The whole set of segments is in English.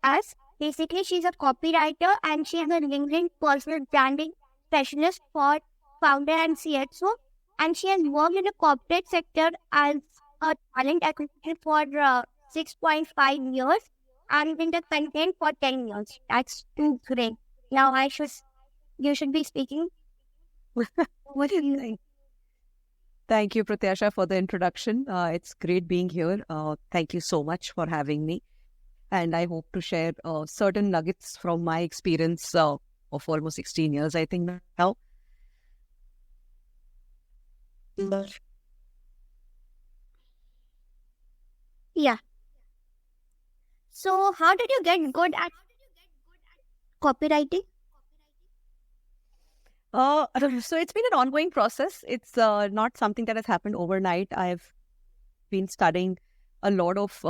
us. Basically, she's a copywriter and she is a LinkedIn personal branding specialist for founder and CXO. And she has worked in the corporate sector as a talent acquisition for 6.5 years and in the content for 10 years. That's too great. Now you should be speaking. What do you think? Thank you, Pratyasha, for the introduction. It's great being here. Thank you so much for having me. And I hope to share certain nuggets from my experience of almost 16 years, I think now. Yeah. So, how did you get good at copywriting? So it's been an ongoing process. It's not something that has happened overnight. I've been studying a lot of,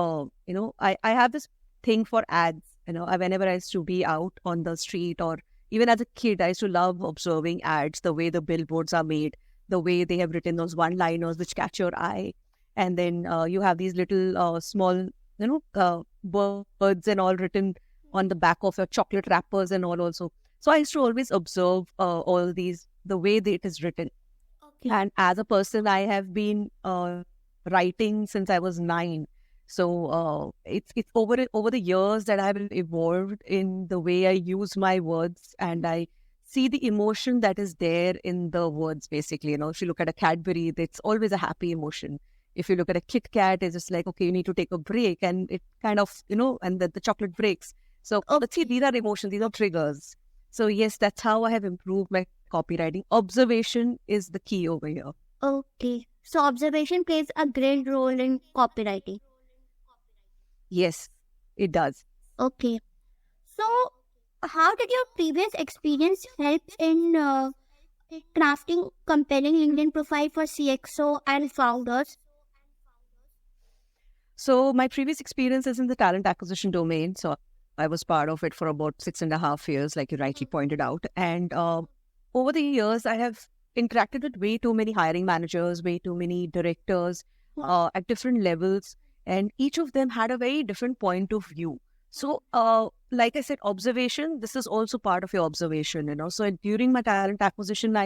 I have this thing for ads. Whenever I used to be out on the street or even as a kid, I used to love observing ads, the way the billboards are made, the way they have written those one-liners which catch your eye. And then you have these little small, birds and all written on the back of your chocolate wrappers and all also. So I used to always observe all these, the way that it is written. Okay. And as a person, I have been writing since I was 9. So it's over the years that I have evolved in the way I use my words, and I see the emotion that is there in the words, basically. If you look at a Cadbury, it's always a happy emotion. If you look at a Kit Kat, it's just like, okay, you need to take a break, and it kind of, and the chocolate breaks. So let's see, these are emotions, these are triggers. So yes, that's how I have improved my copywriting. Observation is the key over here. Okay. So observation plays a great role in copywriting. Yes, it does. Okay. So how did your previous experience help in crafting compelling LinkedIn profile for CXO and founders? So my previous experience is in the talent acquisition domain. So I was part of it for about 6.5 years, like you rightly pointed out. And over the years, I have interacted with way too many hiring managers, way too many directors at different levels. And each of them had a very different point of view. So like I said, observation, this is also part of your observation, So during my talent acquisition,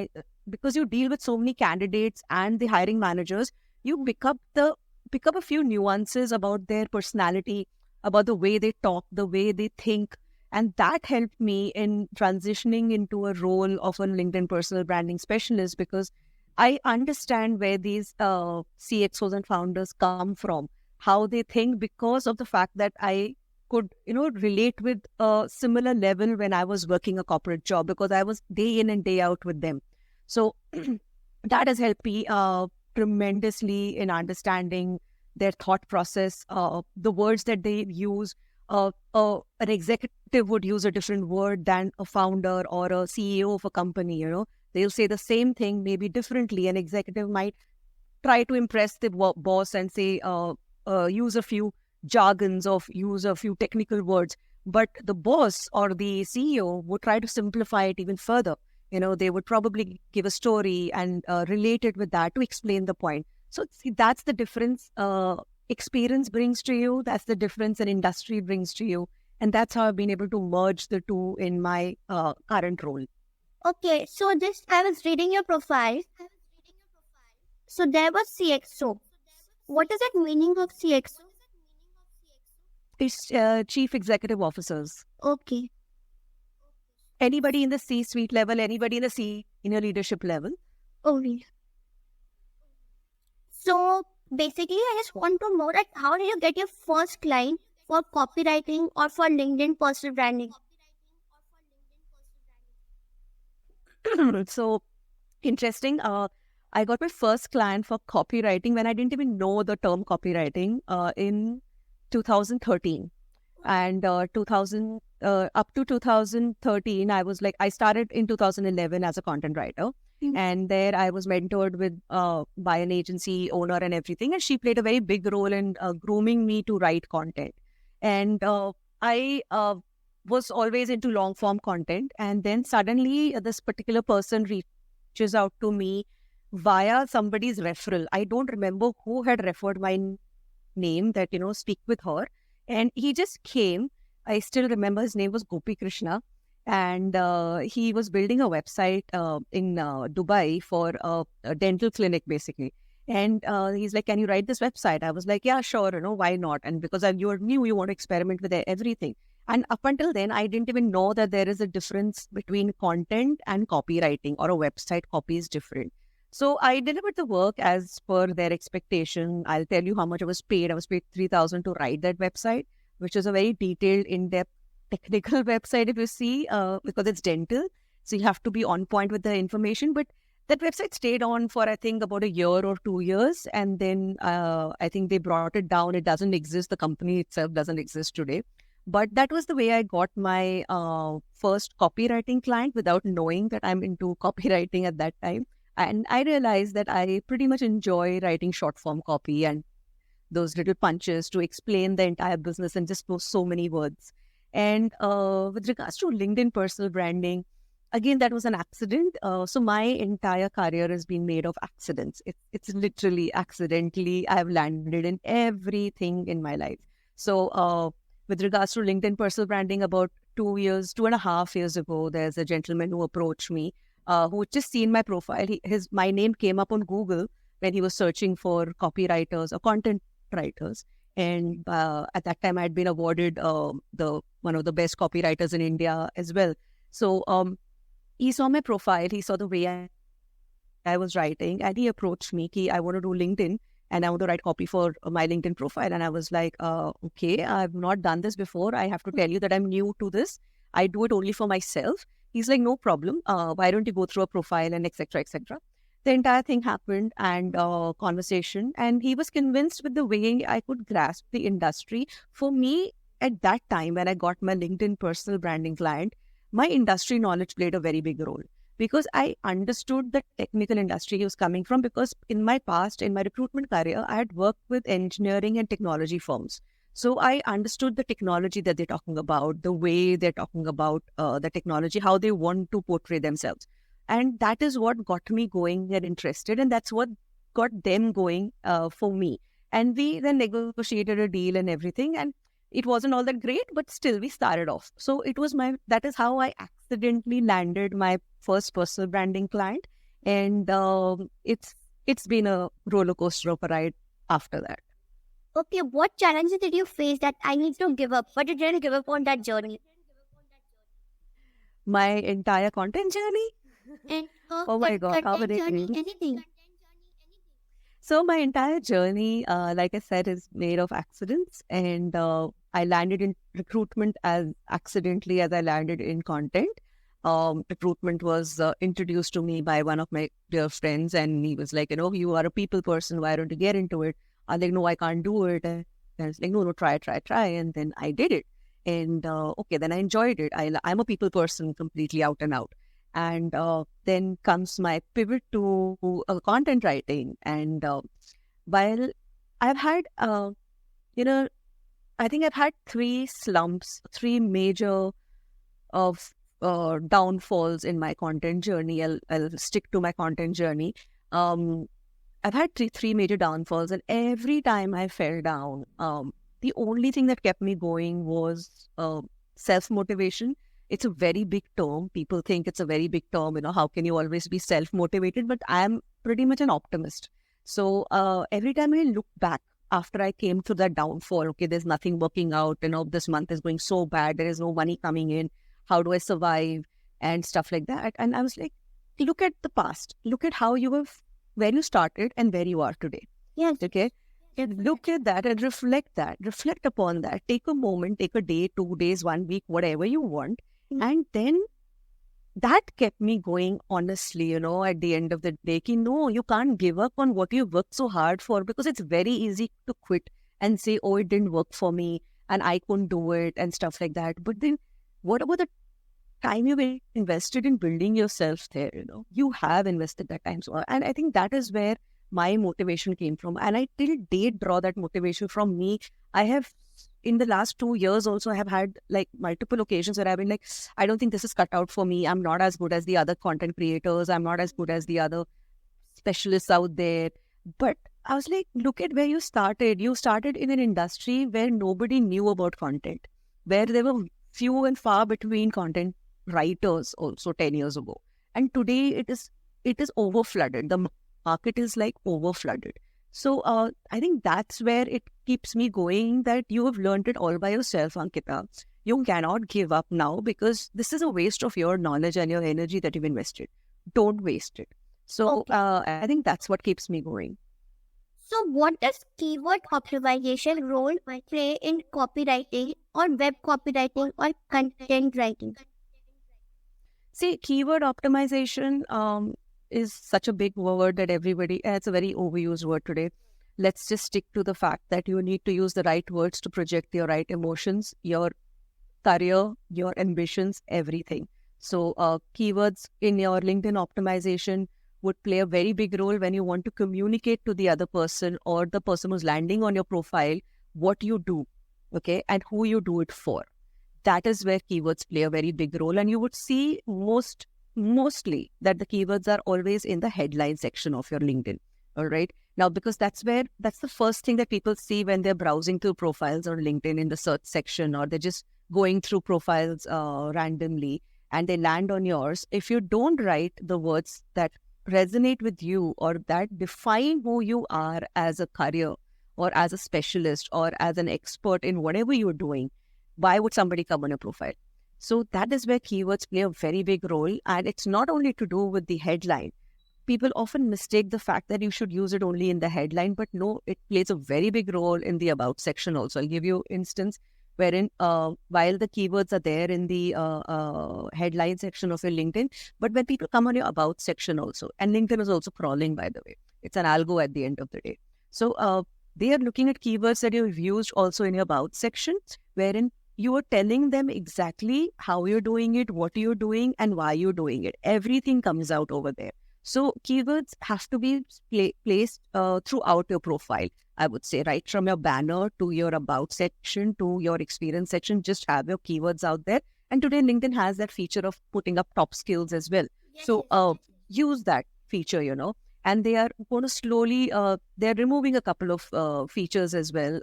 because you deal with so many candidates and the hiring managers, you pick up a few nuances about their personality, about the way they talk, the way they think. And that helped me in transitioning into a role of a LinkedIn personal branding specialist, because I understand where these CXOs and founders come from, how they think, because of the fact that I could, relate with a similar level when I was working a corporate job, because I was day in and day out with them. So that has helped me tremendously in understanding their thought process, the words that they use. An executive would use a different word than a founder or a CEO of a company, They'll say the same thing, maybe differently. An executive might try to impress the boss and say, use a few jargons or use a few technical words. But the boss or the CEO would try to simplify it even further. They would probably give a story and relate it with that to explain the point. So see, that's the difference experience brings to you. That's the difference an industry brings to you. And that's how I've been able to merge the two in my current role. Okay, so I was reading your profile. So there was CXO. What is that meaning of CXO? It's Chief Executive Officers. Okay. Anybody in the C-suite level, anybody in the senior leadership level. Okay. So basically, I just want to know that how did you get your first client for copywriting or for LinkedIn personal branding? So interesting. I got my first client for copywriting when I didn't even know the term copywriting in 2013. And up to 2013, I started in 2011 as a content writer. Mm-hmm. And there I was mentored with by an agency owner and everything. And she played a very big role in grooming me to write content. And I was always into long form content. And then suddenly this particular person reaches out to me via somebody's referral. I don't remember who had referred my name that, speak with her. And he just came I still remember his name was Gopi Krishna, and he was building a website in Dubai for a dental clinic, basically. And he's like, "Can you write this website?" I was like, "Yeah, sure. Why not?" And because you're new, you want to experiment with everything. And up until then, I didn't even know that there is a difference between content and copywriting, or a website copy is different. So I delivered the work as per their expectation. I'll tell you how much I was paid. I was paid 3,000 to write that website, which is a very detailed, in-depth technical website, if you see, because it's dental. So you have to be on point with the information. But that website stayed on for, I think, about a year or 2 years. And then I think they brought it down. It doesn't exist. The company itself doesn't exist today. But that was the way I got my first copywriting client without knowing that I'm into copywriting at that time. And I realized that I pretty much enjoy writing short form copy and those little punches to explain the entire business and just those so many words. And with regards to LinkedIn personal branding, again, that was an accident. So my entire career has been made of accidents. It's literally accidentally I've landed in everything in my life. So with regards to LinkedIn personal branding, about 2.5 years ago, there's a gentleman who approached me who had just seen my profile. My name came up on Google when he was searching for copywriters or content writers. And at that time, I had been awarded one of the best copywriters in India as well. So he saw my profile, he saw the way I was writing, and he approached me, I want to do LinkedIn and I want to write copy for my LinkedIn profile. And I was like, okay, I've not done this before. I have to tell you that I'm new to this. I do it only for myself. He's like, no problem. Why don't you go through a profile and etc., etc. The entire thing happened and conversation. And he was convinced with the way I could grasp the industry. For me, at that time, when I got my LinkedIn personal branding client, my industry knowledge played a very big role, because I understood the technical industry he was coming from. Because in my past, in my recruitment career, I had worked with engineering and technology firms. So I understood the technology that they're talking about, the way they're talking about the technology, how they want to portray themselves. And that is what got me going and interested. And that's what got them going for me. And we then negotiated a deal and everything. And it wasn't all that great, but still we started off. So that is how I accidentally landed my first personal branding client. And it's been a roller coaster of a ride after that. Okay, what challenges did you face that I need to give up, but you didn't give up on that journey? My entire content journey? And Oh my God, how would it be? anything. So my entire journey, like I said, is made of accidents. And I landed in recruitment as accidentally as I landed in content. Recruitment was introduced to me by one of my dear friends. And he was like, you are a people person. Why don't you get into it? I'm like, no, I can't do it. And I was like, no, try. And then I did it. And okay, then I enjoyed it. I'm a people person completely out and out. And then comes my pivot to content writing. And while I've had, I think I've had three major of downfalls in my content journey. I'll stick to my content journey. I've had three major downfalls, and every time I fell down, the only thing that kept me going was self-motivation. It's a very big term. People think it's a very big term. How can you always be self-motivated? But I'm pretty much an optimist. So every time I look back after I came through that downfall, okay, there's nothing working out. This month is going so bad. There is no money coming in. How do I survive? And stuff like that. And I was like, look at the past. Look at where you started and where you are today. Yes. Okay. And look at that and reflect upon that. Take a moment, take a day, 2 days, 1 week, whatever you want. And then that kept me going, honestly, at the end of the day. No, you can't give up on what you worked so hard for, because it's very easy to quit and say, oh, it didn't work for me and I couldn't do it and stuff like that. But then what about the time you've invested in building yourself there? You have invested that time. So, and I think that is where my motivation came from. And I till date draw that motivation from me. I have, in the last 2 years also, I have had like multiple occasions where I've been like, I don't think this is cut out for me. I'm not as good as the other content creators. I'm not as good as the other specialists out there. But I was like, look at where you started. You started in an industry where nobody knew about content. where there were few and far between content writers also 10 years ago. And today it is over flooded. The market is like over flooded. So I think that's where it keeps me going, that you have learned it all by yourself, Ankita. You cannot give up now, because this is a waste of your knowledge and your energy that you've invested. Don't waste it. So I think that's what keeps me going. So what does keyword optimization role play in copywriting or web copywriting or content writing? See, keyword optimization is such a big word that it's a very overused word today. Let's just stick to the fact that you need to use the right words to project your right emotions, your career, your ambitions, everything. So keywords in your LinkedIn optimization would play a very big role when you want to communicate to the other person or the person who's landing on your profile what you do, okay, and who you do it for. That is where keywords play a very big role. And you would see mostly that the keywords are always in the headline section of your LinkedIn. All right. Now, because that's the first thing that people see when they're browsing through profiles on LinkedIn in the search section, or they're just going through profiles randomly and they land on yours. If you don't write the words that resonate with you or that define who you are as a career or as a specialist or as an expert in whatever you're doing, why would somebody come on your profile? So that is where keywords play a very big role. And it's not only to do with the headline. People often mistake the fact that you should use it only in the headline, but no, it plays a very big role in the about section also. I'll give you an instance wherein while the keywords are there in the headline section of your LinkedIn, but when people come on your about section also, and LinkedIn is also crawling, by the way, it's an algo at the end of the day. So they are looking at keywords that you've used also in your about section, wherein you are telling them exactly how you're doing it, what you're doing, and why you're doing it. Everything comes out over there. So keywords have to be placed throughout your profile, I would say, right from your banner to your about section to your experience section. Just have your keywords out there. And today LinkedIn has that feature of putting up top skills as well. So use that feature, and they are going to slowly, they're removing a couple of features as well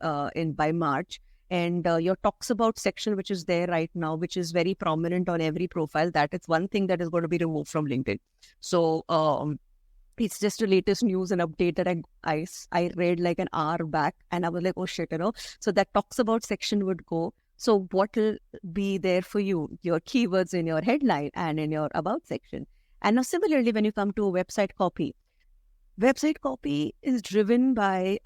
by March. And your talks about section, which is there right now, which is very prominent on every profile, that is one thing that is going to be removed from LinkedIn. So it's just the latest news and update that I read like an hour back, and I was like, oh shit, So that talks about section would go. So what will be there for you? Your keywords in your headline and in your about section. And now similarly, when you come to website copy is driven by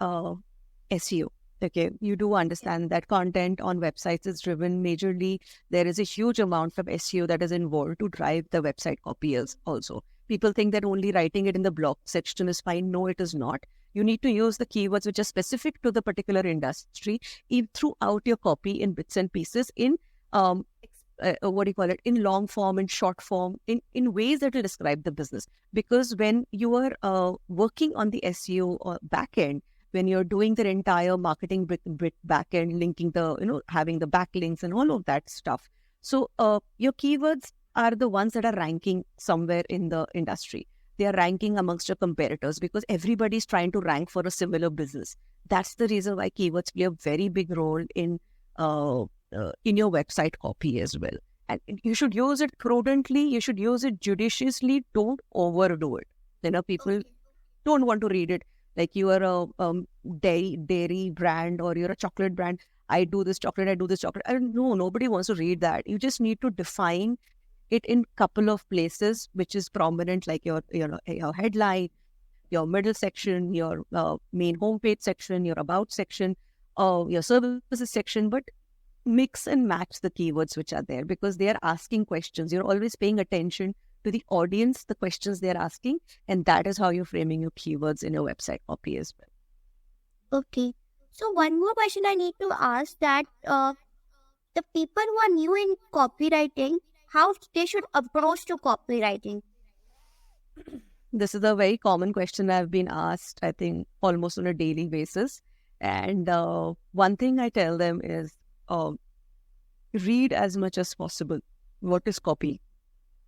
SEO. Okay, you do understand that content on websites is driven majorly. There is a huge amount of SEO that is involved to drive the website copiers also. People think that only writing it in the blog section is fine. No, it is not. You need to use the keywords which are specific to the particular industry throughout your copy in bits and pieces, in in long form, in short form, in ways that will describe the business. Because when you are working on the SEO or back end, when you're doing the entire marketing bit back end, linking having the backlinks and all of that stuff. So your keywords are the ones that are ranking somewhere in the industry. They are ranking amongst your competitors because everybody's trying to rank for a similar business. That's the reason why keywords play a very big role in your website copy as well. And you should use it prudently. You should use it judiciously. Don't overdo it. People don't want to read it. Like you are a dairy brand or you're a chocolate brand. I do this chocolate. No, nobody wants to read that. You just need to define it in couple of places, which is prominent, like your headline, your middle section, your main homepage section, your about section, your services section. But mix and match the keywords which are there, because they are asking questions. You're always paying attention to the audience, the questions they're asking, and that is how you're framing your keywords in your website copy as well. Okay. So one more question I need to ask, that the people who are new in copywriting, how they should approach to copywriting? This is a very common question I've been asked, I think, almost on a daily basis. And one thing I tell them is read as much as possible. What is copy?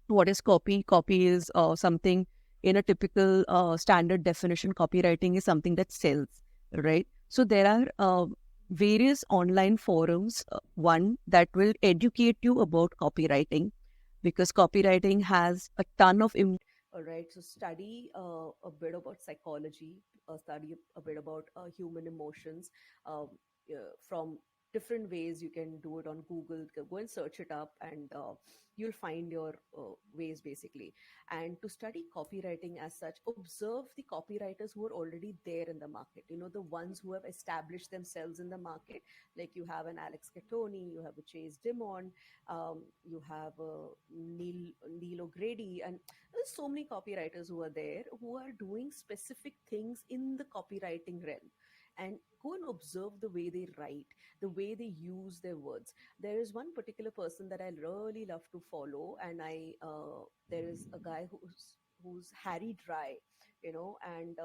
What is copy? Copy is something in a typical standard definition. Copywriting is something that sells, right? So there are various online forums, one that will educate you about copywriting, because copywriting has a ton of all right, so study a bit about psychology, study a bit about human emotions, um, from different ways. You can do it on Google, go and search it up, and you'll find your ways basically. And to study copywriting as such, observe the copywriters who are already there in the market, the ones who have established themselves in the market. Like you have an Alex Catoni, you have a Chase Dimon, you have Neil O'Grady, and there's so many copywriters who are there who are doing specific things in the copywriting realm. And go and observe the way they write, the way they use their words. There is one particular person that I really love to follow, and there is a guy who's Harry Dry, and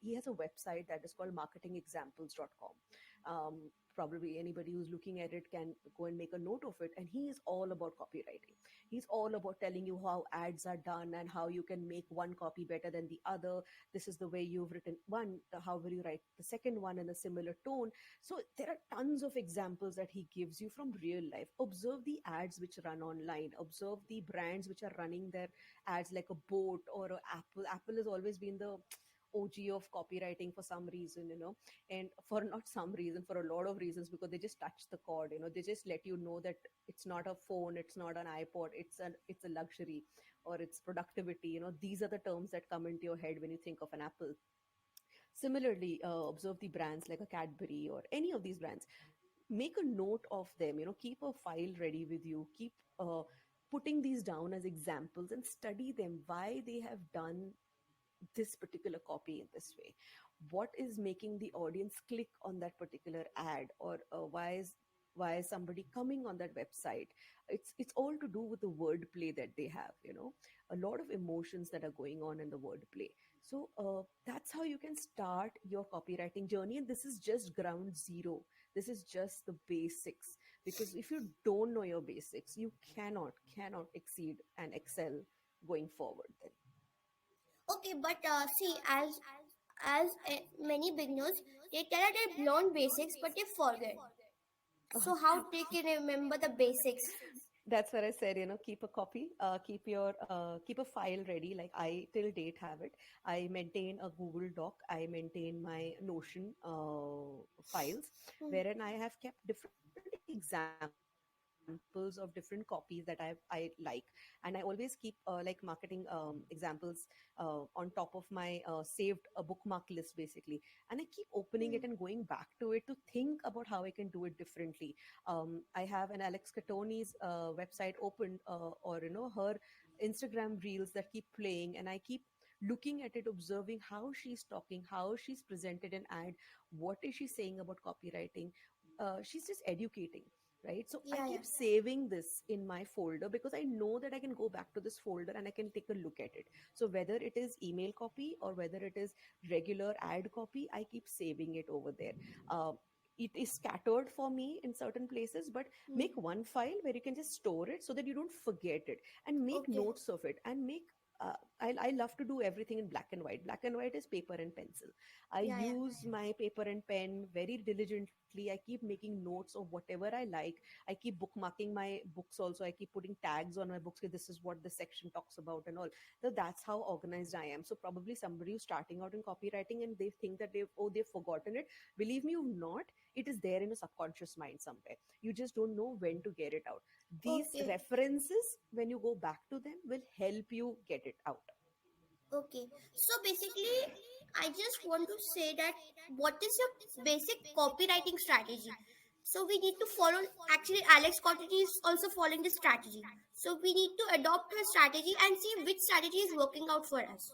he has a website that is called marketingexamples.com. Probably anybody who's looking at it can go and make a note of it. And he is all about copywriting. He's all about telling you how ads are done and how you can make one copy better than the other. This is the way you've written one, how will you write the second one in a similar tone. So there are tons of examples that he gives you from real life. Observe the ads which run online, observe the brands which are running their ads, like a boat or a Apple has always been the OG of copywriting for some reason, and for not some reason, for a lot of reasons, because they just touch the chord, they just let you know that it's not a phone, it's not an iPod, it's a luxury, or it's productivity. These are the terms that come into your head when you think of an Apple. Similarly, observe the brands like a Cadbury or any of these brands. Make a note of them, keep a file ready with you, keep putting these down as examples and study them, why they have done this particular copy in this way, what is making the audience click on that particular ad, or why is somebody coming on that website. It's all to do with the wordplay that they have, a lot of emotions that are going on in the wordplay. So that's how you can start your copywriting journey, and this is just ground zero. This is just the basics, because if you don't know your basics, you cannot exceed and excel going forward then. Okay, but see, as many beginners, they tell that they learn basics, but they forget. So how they can remember the basics? That's what I said, keep a copy, keep a file ready. Like I till date have it. I maintain a Google Doc. I maintain my Notion files, Hmm. wherein I have kept different examples of different copies that I like. And I always keep like marketing examples on top of my saved bookmark list basically. And I keep opening it and going back to it to think about how I can do it differently. I have an Alex Catoni's website opened, or her Instagram reels that keep playing, and I keep looking at it, observing how she's talking, how she's presented an ad, what is she saying about copywriting. She's just educating, right? So I Yeah, yeah. keep saving this in my folder, because I know that I can go back to this folder and I can take a look at it. So whether it is email copy or whether it is regular ad copy, I keep saving it over there. uh, it is scattered for me in certain places, but Hmm. make one file where you can just store it so that you don't forget it, and make Okay. notes of it, and make I love to do everything in black and white. Black and white is paper and pencil. I Yeah, yeah. use my paper and pen very diligently. I keep making notes of whatever I like. I keep bookmarking my books also. I keep putting tags on my books. Okay, this is what the section talks about and all. So that's how organized I am. So probably somebody who's starting out in copywriting and they think that they've forgotten it. Believe me, you've not. It is there in a subconscious mind somewhere. You just don't know when to get it out. These Okay. references, when you go back to them, will help you get it out. Okay. So basically, I just want to say that what is your basic copywriting strategy? So we need to follow. Actually, Alex Cottage is also following this strategy. So we need to adopt her strategy and see which strategy is working out for us.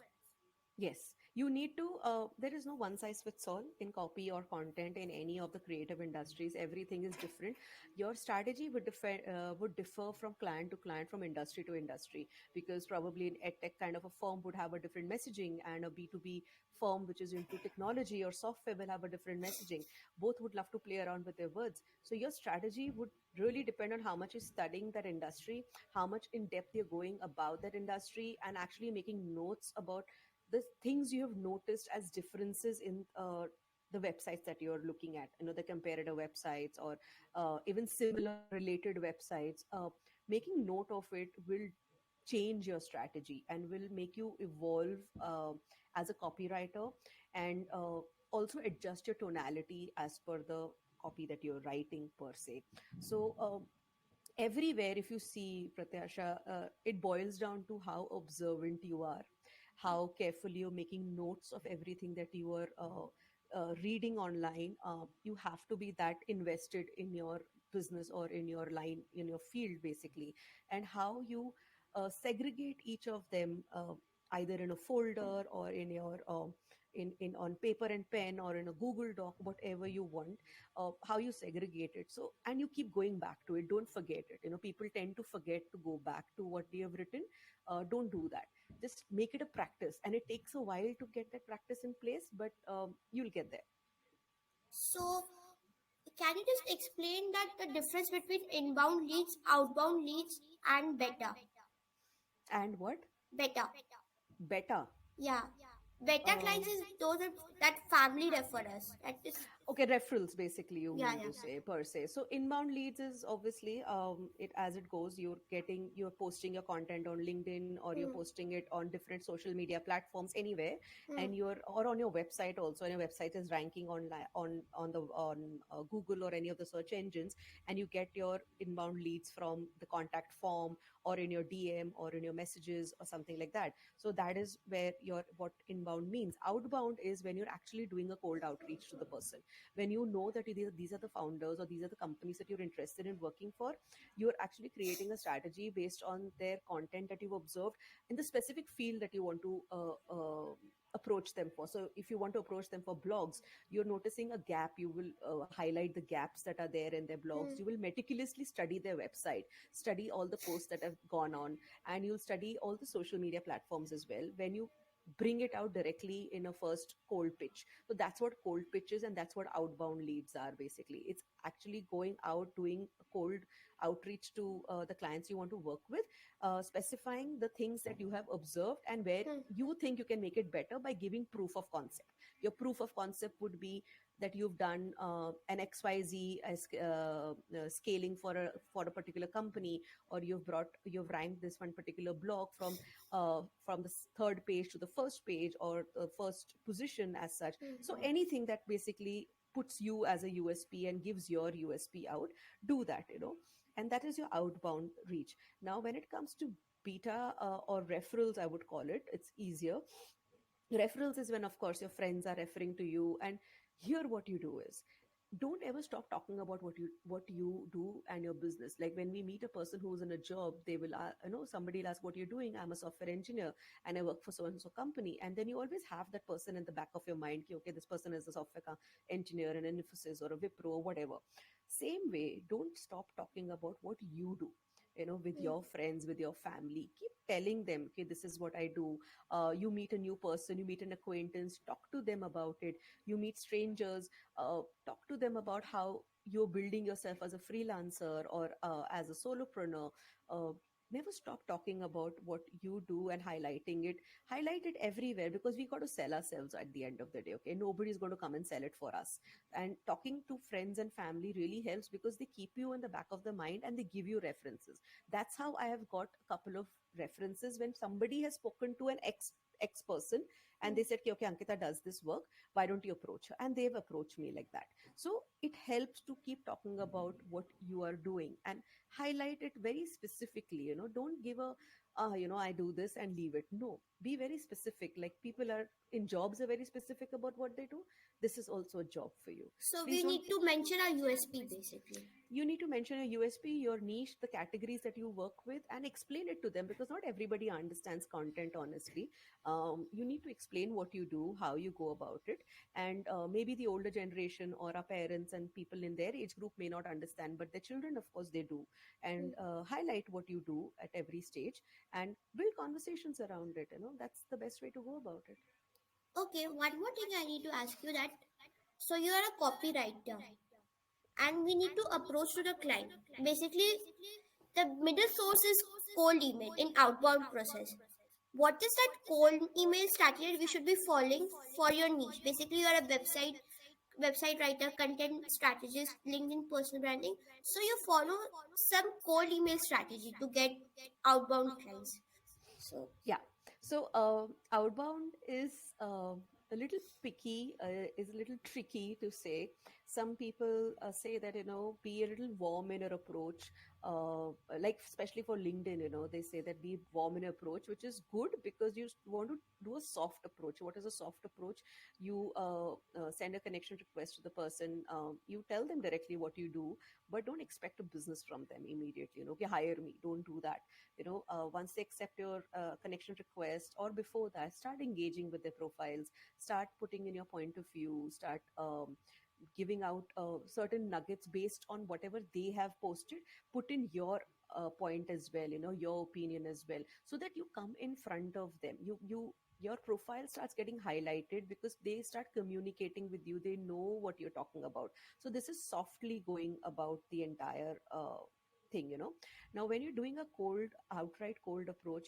Yes, you need to. There is no one size fits all in copy or content in any of the creative industries. Everything is different. Your strategy would differ from client to client, from industry to industry, because probably an edtech kind of a firm would have a different messaging, and a B2B firm which is into technology or software will have a different messaging. Both would love to play around with their words. So your strategy would really depend on how much you're studying that industry, how much in depth you're going about that industry, and actually making notes about the things you have noticed as differences in the websites that you're looking at, the comparative websites, or even similar related websites. Making note of it will change your strategy and will make you evolve as a copywriter, and also adjust your tonality as per the copy that you're writing per se. So everywhere, if you see, Pratyasha, it boils down to how observant you are, how carefully you're making notes of everything that you are reading online. You have to be that invested in your business or in your line, in your field, basically, and how you segregate each of them, either in a folder or in your in on paper and pen, or in a Google Doc, whatever you want, how you segregate it. So, and you keep going back to it. Don't forget it. People tend to forget to go back to what they have written. Don't do that. Just make it a practice, and it takes a while to get that practice in place, but you'll get there. So, can you just explain that the difference between inbound leads, outbound leads, and beta? And what? Beta. Beta. Yeah. Beta clients is those that family refer us. That is, Okay, referrals basically you yeah, mean yeah. to say, per se. So inbound leads is obviously, it as it goes, you're posting your content on LinkedIn, or you're posting it on different social media platforms anywhere, and you're or on your website also, and your website is ranking on Google or any of the search engines, and you get your inbound leads from the contact form, or in your DM, or in your messages, or something like that. So that is where your what inbound means. Outbound is when you're actually doing a cold outreach to the person, when you know that these are the founders, or these are the companies that you're interested in working for. You're actually creating a strategy based on their content that you've observed in the specific field that you want to approach them for. So if you want to approach them for blogs, you're noticing a gap, you will highlight the gaps that are there in their blogs. You will meticulously study their website, study all the posts that have gone on, and you'll study all the social media platforms as well when you bring it out directly in a first cold pitch. So that's what cold pitches, and that's what outbound leads are basically. It's actually going out, doing a cold outreach to the clients you want to work with, specifying the things that you have observed and where you think you can make it better by giving proof of concept. Your proof of concept would be that you've done an XYZ scaling for a particular company, or you've ranked this one particular blog from the third page to the first page, or the first position as such. So anything that basically puts you as a USP and gives your USP out, do that, and that is your outbound reach. Now, when it comes to beta or referrals, I would call it, it's easier. Referrals is when, of course, your friends are referring to you. And here what you do is, don't ever stop talking about what you do and your business. Like when we meet a person who's in a job, they will somebody will ask, what you're doing. I'm a software engineer and I work for so and so company. And then you always have that person in the back of your mind, okay, this person is a software engineer in an Infosys or a Wipro or whatever. Same way, don't stop talking about what you do, with your friends, with your family. Keep telling them, okay, this is what I do. You meet a new person, you meet an acquaintance, talk to them about it. You meet strangers, talk to them about how you're building yourself as a freelancer, or as a solopreneur. uh, Never stop talking about what you do and highlighting it. Highlight it everywhere, because we got to sell ourselves at the end of the day. Okay, nobody's going to come and sell it for us. And talking to friends and family really helps, because they keep you in the back of the mind and they give you references. That's how I have got a couple of references. When somebody has spoken to an ex person, and they said, okay, okay, Ankita does this work, why don't you approach her? And they've approached me like that. So it helps to keep talking about what you are doing and highlight it very specifically. Don't give a I do this and leave it. No, be very specific. Like people are in jobs are very specific about what they do. This is also a job for you. So Please we don't. need to mention our USP basically. You need to mention your USP, your niche, the categories that you work with, and explain it to them, because not everybody understands content, honestly. You need to explain what you do, how you go about it. And maybe the older generation or our parents and people in their age group may not understand, but their children, of course, they do. And highlight what you do at every stage and build conversations around it. That's the best way to go about it. Okay, one more thing I need to ask you that. So you are a copywriter, and we need to approach to the client. Basically, the middle source is cold email in outbound process. What is that cold email strategy we should be following for your niche? Basically, you are a website website writer, content strategist, LinkedIn personal branding. So you follow some cold email strategy to get outbound clients. So Yeah. So outbound is a little picky, is a little tricky to say. Some people say that, be a little warm in your approach. Like especially for LinkedIn, they say that be warm in your approach, which is good because you want to do a soft approach. What is a soft approach? You send a connection request to the person. You tell them directly what you do, but don't expect a business from them immediately. Okay, hire me. Don't do that. Once they accept your connection request, or before that, start engaging with their profiles, start putting in your point of view, start giving out certain nuggets based on whatever they have posted. Put in your point as well, your opinion as well, so that you come in front of them. Your profile starts getting highlighted because they start communicating with you, they know what you're talking about. So this is softly going about the entire thing. Now when you're doing a outright cold approach,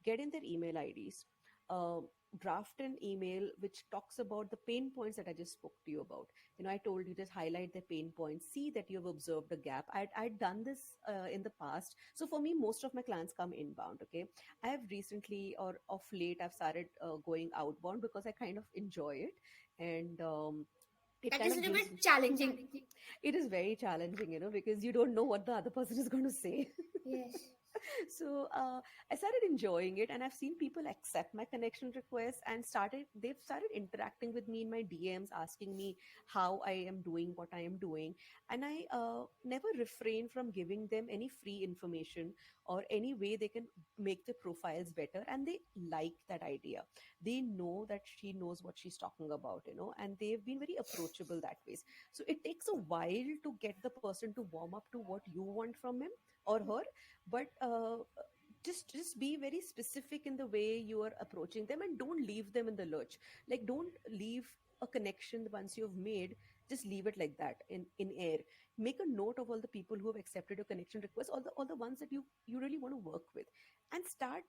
get in their email IDs, uh, draft an email which talks about the pain points that I just spoke to you about. I told you, just highlight the pain points, see that you have observed a gap. I'd done this in the past. So for me, most of my clients come inbound. Okay, I have recently, or of late, I've started going outbound because I kind of enjoy it. And it that kind is a of little gives bit challenging. it is very challenging, because you don't know what the other person is going to say. Yes. So I started enjoying it, and I've seen people accept my connection requests and they've started interacting with me in my DMs, asking me how I am doing, what I am doing. And I never refrain from giving them any free information or any way they can make their profiles better. And they like that idea. They know that she knows what she's talking about, and they've been very approachable that way. So it takes a while to get the person to warm up to what you want from him or her, but just be very specific in the way you are approaching them, and don't leave them in the lurch. Like, don't leave a connection once you've made, just leave it like that in air. Make a note of all the people who have accepted your connection request, all the ones that you really want to work with, and start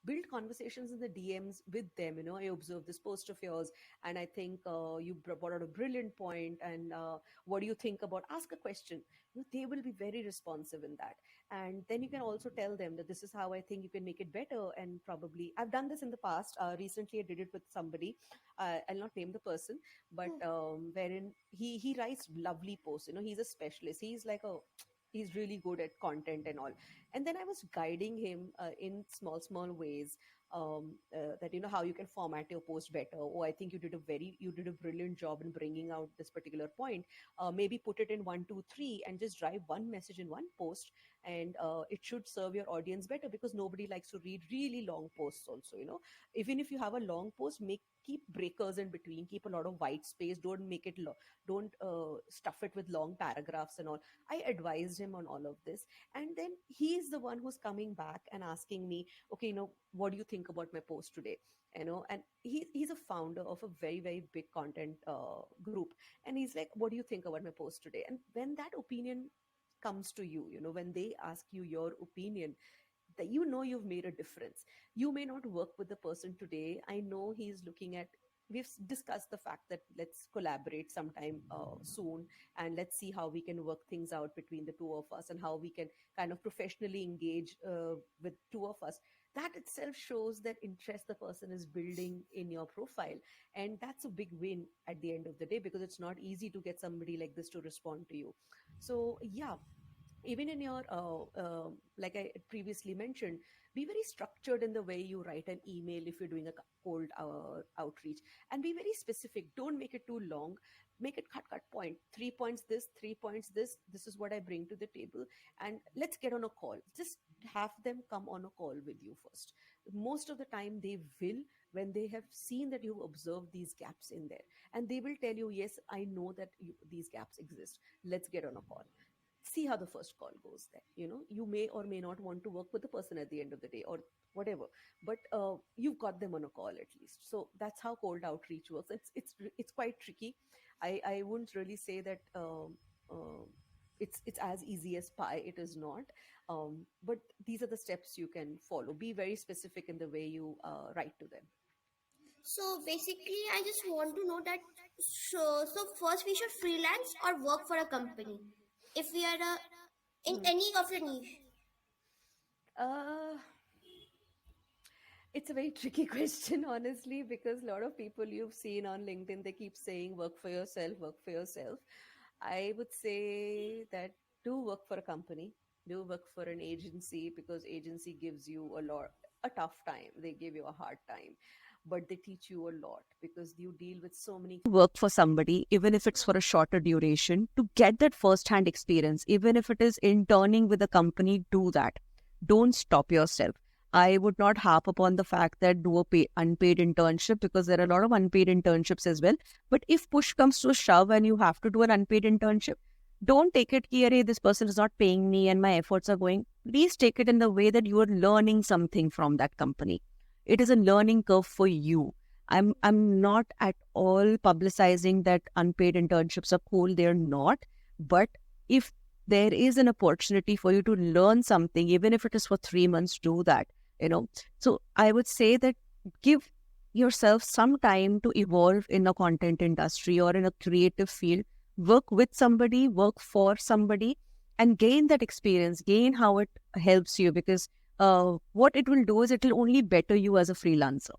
build conversations in the DMs with them. I observed this post of yours, and I think you brought out a brilliant point, and what do you think about, ask a question. They will be very responsive in that. And then you can also tell them that this is how I think you can make it better. And probably I've done this in the past. Recently I did it with somebody. I'll not name the person, but wherein he writes lovely posts. He's a specialist. He's really good at content and all. And then I was guiding him in small ways, that how you can format your post better. Oh, I think you did a brilliant job in bringing out this particular point. Maybe put it in 1 2 3 and just drive one message in one post, and it should serve your audience better, because nobody likes to read really long posts also. Even if you have a long post, keep breakers in between, keep a lot of white space, don't make it don't stuff it with long paragraphs and all. I advised him on all of this, and then he's the one who's coming back and asking me, okay, what do you think about my post today? And he's a founder of a very, very big content group, and he's like, what do you think about my post today? And when that opinion comes to you, when they ask you your opinion, that you've made a difference. You may not work with the person today. I know he's looking at, we've discussed the fact that let's collaborate sometime soon, and let's see how we can work things out between the two of us, and how we can kind of professionally engage with two of us. That itself shows that interest the person is building in your profile, and that's a big win at the end of the day, because it's not easy to get somebody like this to respond to you. So yeah, even in your like I previously mentioned, be very structured in the way you write an email if you're doing a cold outreach, and be very specific. Don't make it too long. Make it cut point, 3 points this, 3 points this is what I bring to the table, and let's get on a call. Just have them come on a call with you first. Most of the time they will, when they have seen that you've observed these gaps in there, and they will tell you, yes, I know that these gaps exist, let's get on a call. See how the first call goes there. You may or may not want to work with the person at the end of the day, or whatever, but you've got them on a call at least. So that's how cold outreach works. It's quite tricky. I wouldn't really say that it's as easy as pie. It is not. But these are the steps you can follow. Be very specific in the way you write to them. So basically, I just want to know that. So first we should freelance or work for a company if we are in any of the niche. Uh, it's a very tricky question, honestly, because a lot of people you've seen on LinkedIn, they keep saying work for yourself, work for yourself. I would say that do work for a company, do work for an agency, because agency gives you a tough time. They give you a hard time, but they teach you a lot because you deal with so many. Work for somebody, even if it's for a shorter duration, to get that first hand experience, even if it is interning with a company, do that. Don't stop yourself. I would not harp upon the fact that do a unpaid internship, because there are a lot of unpaid internships as well. But if push comes to shove and you have to do an unpaid internship, don't take it, ki, "Arey, this person is not paying me and my efforts are going." Please take it in the way that you are learning something from that company. It is a learning curve for you. I'm not at all publicizing that unpaid internships are cool. They're not. But if there is an opportunity for you to learn something, even if it is for 3 months, do that. So I would say that give yourself some time to evolve in a content industry or in a creative field. Work with somebody, work for somebody, and gain that experience, gain how it helps you, because what it will do is it will only better you as a freelancer.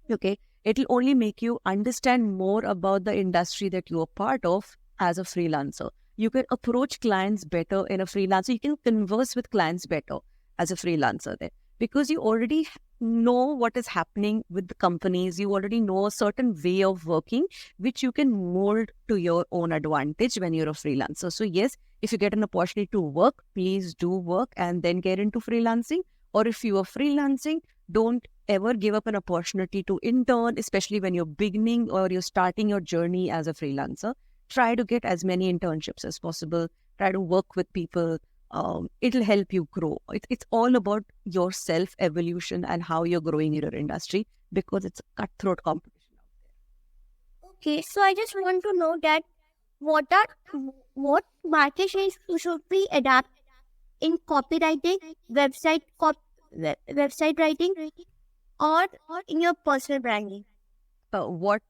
Okay, it will only make you understand more about the industry that you are part of as a freelancer. You can approach clients better in a freelancer. You can converse with clients better as a freelancer there, because you already know what is happening with the companies. You already know a certain way of working, which you can mold to your own advantage when you're a freelancer. So yes, if you get an opportunity to work, please do work and then get into freelancing. Or if you are freelancing, don't ever give up an opportunity to intern, especially when you're beginning or you're starting your journey as a freelancer. Try to get as many internships as possible. Try to work with people. It'll help you grow. It's all about your self-evolution and how you're growing in your industry, because it's a cutthroat competition out there. Okay, so I just want to know that what market should we adapt in copywriting, website writing, or in your personal branding? What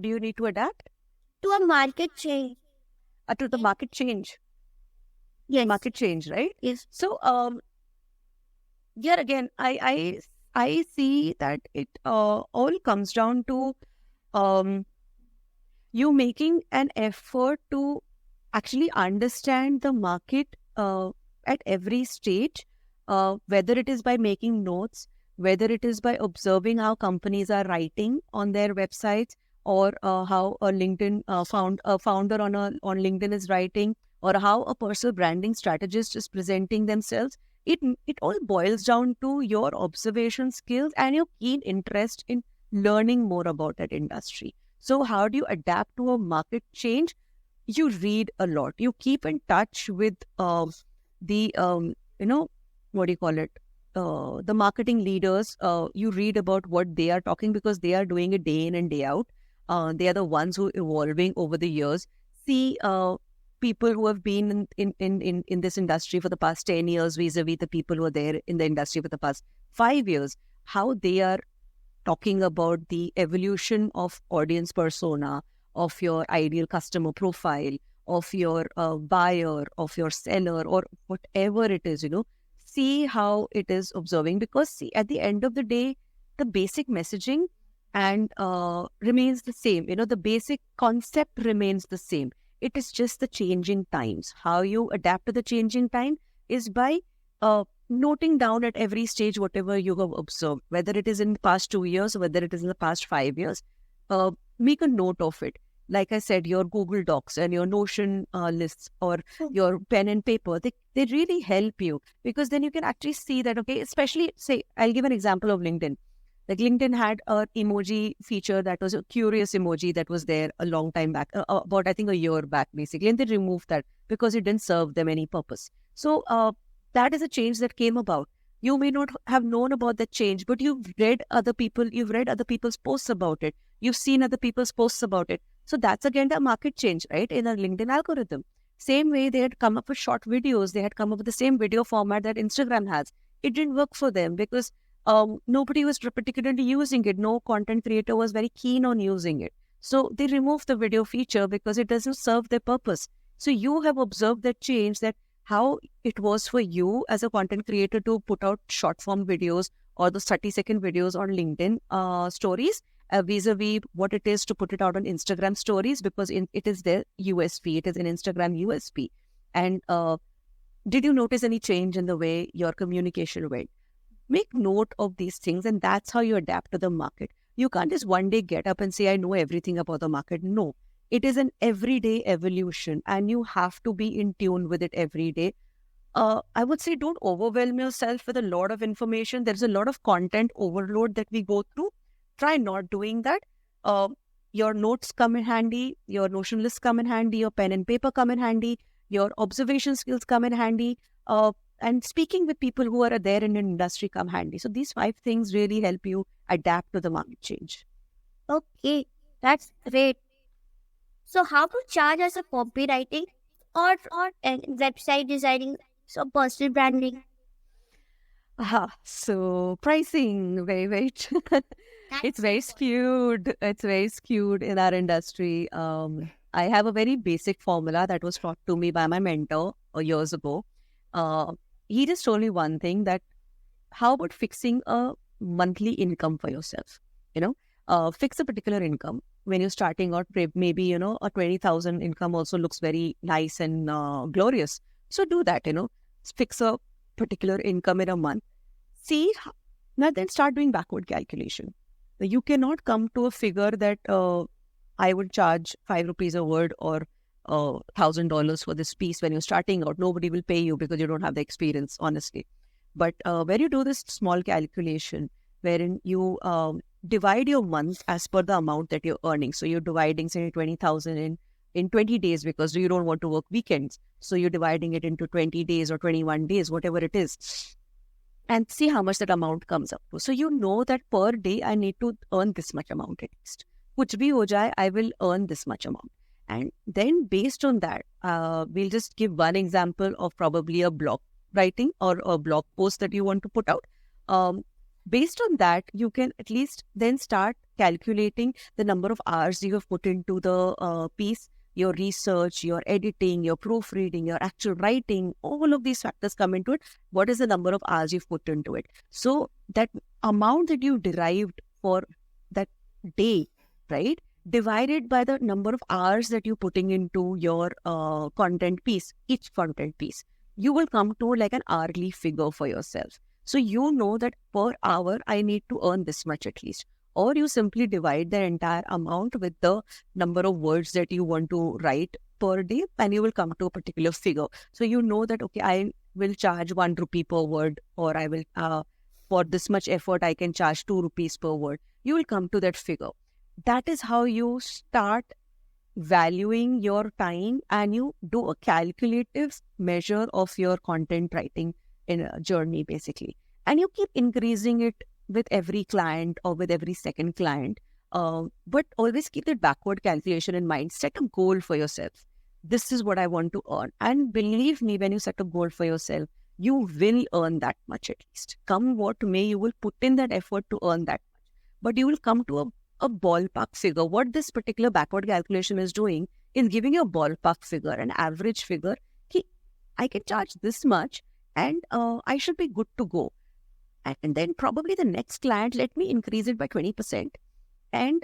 do you need to adapt? To a market change. To the market change. Yes. Market change, right? Yes. So here again, I see that it all comes down to you making an effort to actually understand the market at every stage, whether it is by making notes, whether it is by observing how companies are writing on their websites, or how a founder on LinkedIn is writing, or how a personal branding strategist is presenting themselves. It all boils down to your observation skills and your keen interest in learning more about that industry. So how do you adapt to a market change? You read a lot. You keep in touch with the what do you call it? The marketing leaders. You read about what they are talking, because they are doing it day in and day out. They are the ones who are evolving over the years. See people who have been in this industry for the past 10 years vis-a-vis the people who are there in the industry for the past 5 years, how they are talking about the evolution of audience persona, of your ideal customer profile, of your buyer, of your seller, or whatever it is, see how it is observing. Because see, at the end of the day, the basic messaging and remains the same. The basic concept remains the same. It is just the changing times. How you adapt to the changing time is by noting down at every stage whatever you have observed, whether it is in the past 2 years or whether it is in the past 5 years. Make a note of it. Like I said, your Google Docs and your Notion lists, or your pen and paper, they really help you, because then you can actually see that, okay, especially, say, I'll give an example of LinkedIn. Like LinkedIn had an emoji feature that was a curious emoji that was there a long time back, about I think a year back basically, and they removed that because it didn't serve them any purpose. So that is a change that came about. You may not have known about that change, but you've read other people's posts about it. You've seen other people's posts about it. So that's again a market change, right, in a LinkedIn algorithm. Same way they had come up with short videos. They had come up with the same video format that Instagram has. It didn't work for them because nobody was particularly using it. No content creator was very keen on using it. So they removed the video feature because it doesn't serve their purpose. So you have observed that change, that how it was for you as a content creator to put out short form videos or the 30-second videos on LinkedIn stories, vis-a-vis what it is to put it out on Instagram stories, because it is their USP, it is an Instagram USP. And did you notice any change in the way your communication went? Make note of these things, and that's how you adapt to the market. You can't just one day get up and say, I know everything about the market. No, it is an everyday evolution, and you have to be in tune with it every day. I would say don't overwhelm yourself with a lot of information. There's a lot of content overload that we go through. Try not doing that. Your notes come in handy, your notion lists come in handy, your pen and paper come in handy, your observation skills come in handy, and speaking with people who are there in an industry come handy. So these 5 things really help you adapt to the market change. Okay, that's great. So how to charge as a copywriting or website designing, so personal branding? So pricing, it's very skewed. It's very skewed in our industry. I have a very basic formula that was taught to me by my mentor years ago. He just told me one thing, that how about fixing a monthly income for yourself? Fix a particular income when you're starting out. Maybe, a 20,000 income also looks very nice and glorious. So do that, fix a particular income in a month. Now then start doing backward calculation. You cannot come to a figure that I would charge 5 rupees a word or $1,000 for this piece when you're starting out. Nobody will pay you because you don't have the experience, honestly. But when you do this small calculation, wherein you divide your month as per the amount that you're earning. So you're dividing, say, 20,000 in 20 days because you don't want to work weekends. So you're dividing it into 20 days or 21 days, whatever it is, and see how much that amount comes up to. So you know that per day I need to earn this much amount at least. Kuch bhi ho jaye, I will earn this much amount. And then based on that, we'll just give one example of probably a blog writing or a blog post that you want to put out. Based on that, you can at least then start calculating the number of hours you have put into the piece, your research, your editing, your proofreading, your actual writing. All of these factors come into it. What is the number of hours you've put into it? So that amount that you derived for that day, right, divided by the number of hours that you're putting into your content piece, each content piece, you will come to like an hourly figure for yourself. So you know that per hour, I need to earn this much at least. Or you simply divide the entire amount with the number of words that you want to write per day, and you will come to a particular figure. So you know that, okay, I will charge 1 rupee per word, or I will, for this much effort, I can charge 2 rupees per word. You will come to that figure. That is how you start valuing your time, and you do a calculative measure of your content writing in a journey, basically. And you keep increasing it with every client or with every second client. But always keep that backward calculation in mind. Set a goal for yourself. This is what I want to earn. And believe me, when you set a goal for yourself, you will earn that much at least. Come what may, you will put in that effort to earn that much. But you will come to a ballpark figure. What this particular backward calculation is doing is giving you a ballpark figure, an average figure. I can charge this much and I should be good to go. And then probably the next client, let me increase it by 20% and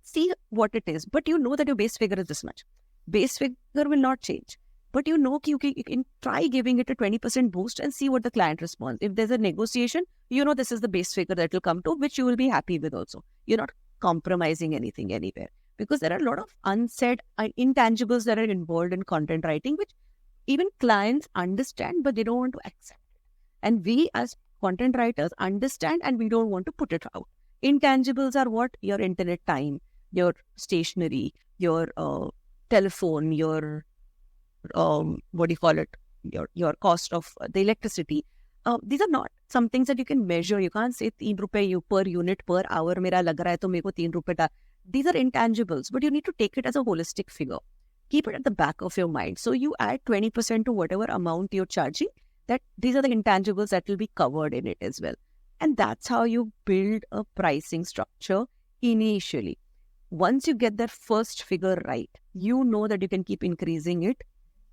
see what it is. But you know that your base figure is this much. Base figure will not change. But you know you can try giving it a 20% boost and see what the client responds. If there's a negotiation, you know this is the base figure that will come to, which you will be happy with also. You're not compromising anything anywhere. Because there are a lot of unsaid intangibles that are involved in content writing, which even clients understand, but they don't want to accept it. And we as content writers understand, and we don't want to put it out. Intangibles are what? Your internet time, your stationery, your telephone, your your cost of the electricity. These are not some things that you can measure. You can't say 3 rupees per unit per hour mera lag raha hai to meko 3 rupees da. These are intangibles, but you need to take it as a holistic figure. Keep it at the back of your mind. So you add 20% to whatever amount you're charging, that these are the intangibles that will be covered in it as well. And that's how you build a pricing structure initially. Once you get that first figure right, you know that you can keep increasing it,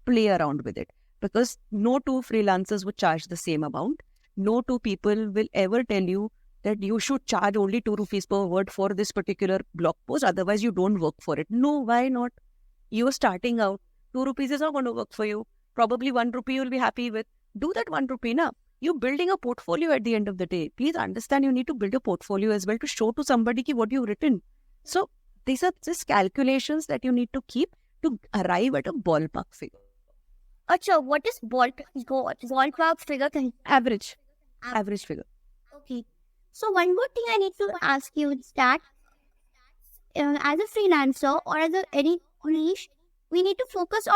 play around with it. Because no two freelancers would charge the same amount. No two people will ever tell you that you should charge only 2 rupees per word for this particular blog post. Otherwise, you don't work for it. No, why not? You are starting out. 2 rupees is not going to work for you. Probably 1 rupee you'll be happy with. Do that 1 rupee now. You're building a portfolio at the end of the day. Please understand you need to build a portfolio as well to show to somebody what you've written. So these are just calculations that you need to keep to arrive at a ballpark figure. Acha, what is ballpark figure? Average figure. Okay. So one more thing I need to ask you is that as a freelancer or as any niche, we need to focus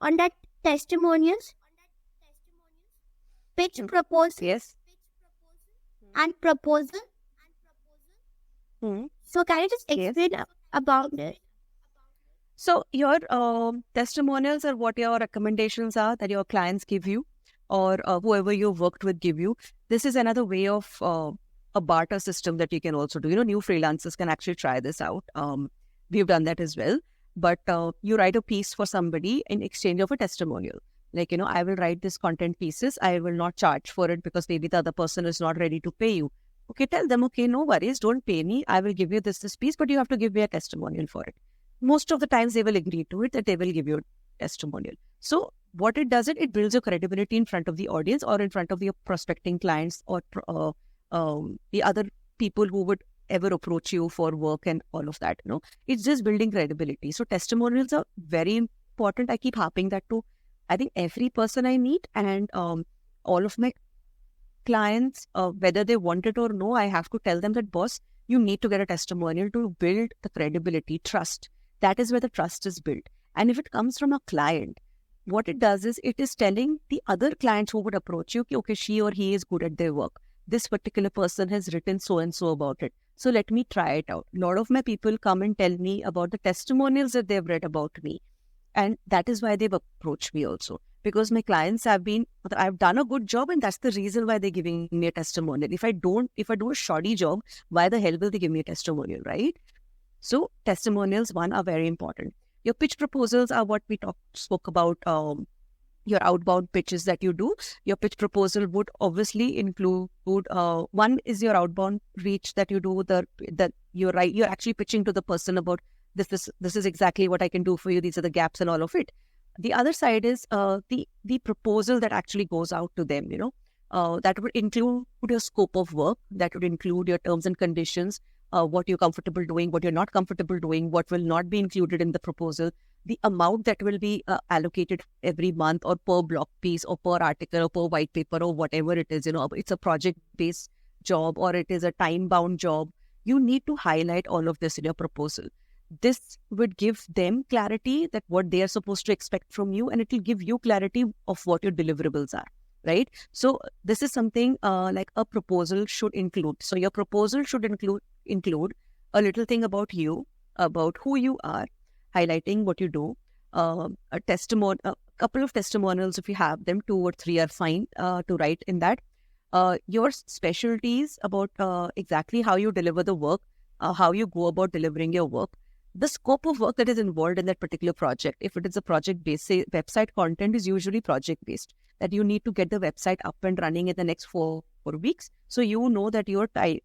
on that testimonials, pitch proposal, Yes. and proposal. So can you just explain about it? So your testimonials are what your recommendations are that your clients give you or whoever you've worked with give you. This is another way of a barter system that you can also do. New freelancers can actually try this out. We've done that as well. But you write a piece for somebody in exchange of a testimonial. Like, I will write this content pieces. I will not charge for it because maybe the other person is not ready to pay you. Okay, tell them, okay, no worries, don't pay me. I will give you this piece, but you have to give me a testimonial for it. Most of the times they will agree to it, that they will give you a testimonial. So what it does, it builds your credibility in front of the audience or in front of your prospecting clients or the other people who would ever approach you for work and all of that. It's just building credibility. So testimonials are very important. I keep harping that to, I think, every person I meet and all of my clients, whether they want it or no, I have to tell them that, boss, you need to get a testimonial to build the credibility, trust. That is where the trust is built. And if it comes from a client, what it does is it is telling the other clients who would approach you, okay, she or he is good at their work. This particular person has written so and so about it. So let me try it out. A lot of my people come and tell me about the testimonials that they've read about me. And that is why they've approached me also. Because my clients I've done a good job and that's the reason why they're giving me a testimonial. If I do a shoddy job, why the hell will they give me a testimonial, right? So testimonials, one, are very important. Your pitch proposals are what we spoke about, your outbound pitches that you do. Your pitch proposal would obviously include, one is your outbound reach that you do, that you're actually pitching to the person about this is exactly what I can do for you. These are the gaps and all of it. The other side is the proposal that actually goes out to them, that would include your scope of work, that would include your terms and conditions, what you're comfortable doing, what you're not comfortable doing, what will not be included in the proposal, the amount that will be allocated every month or per blog piece or per article or per white paper or whatever it is, it's a project-based job or it is a time-bound job. You need to highlight all of this in your proposal. This would give them clarity that what they are supposed to expect from you, and it will give you clarity of what your deliverables are, right? So this is something like a proposal should include. So your proposal should include a little thing about you, about who you are, highlighting what you do, a couple of testimonials if you have them, 2 or 3 are fine to write in that. Your specialties about exactly how you deliver the work, how you go about delivering your work, the scope of work that is involved in that particular project. If it is a project-based, say, website content is usually project-based, that you need to get the website up and running in the next 4 weeks. So you know that you're tied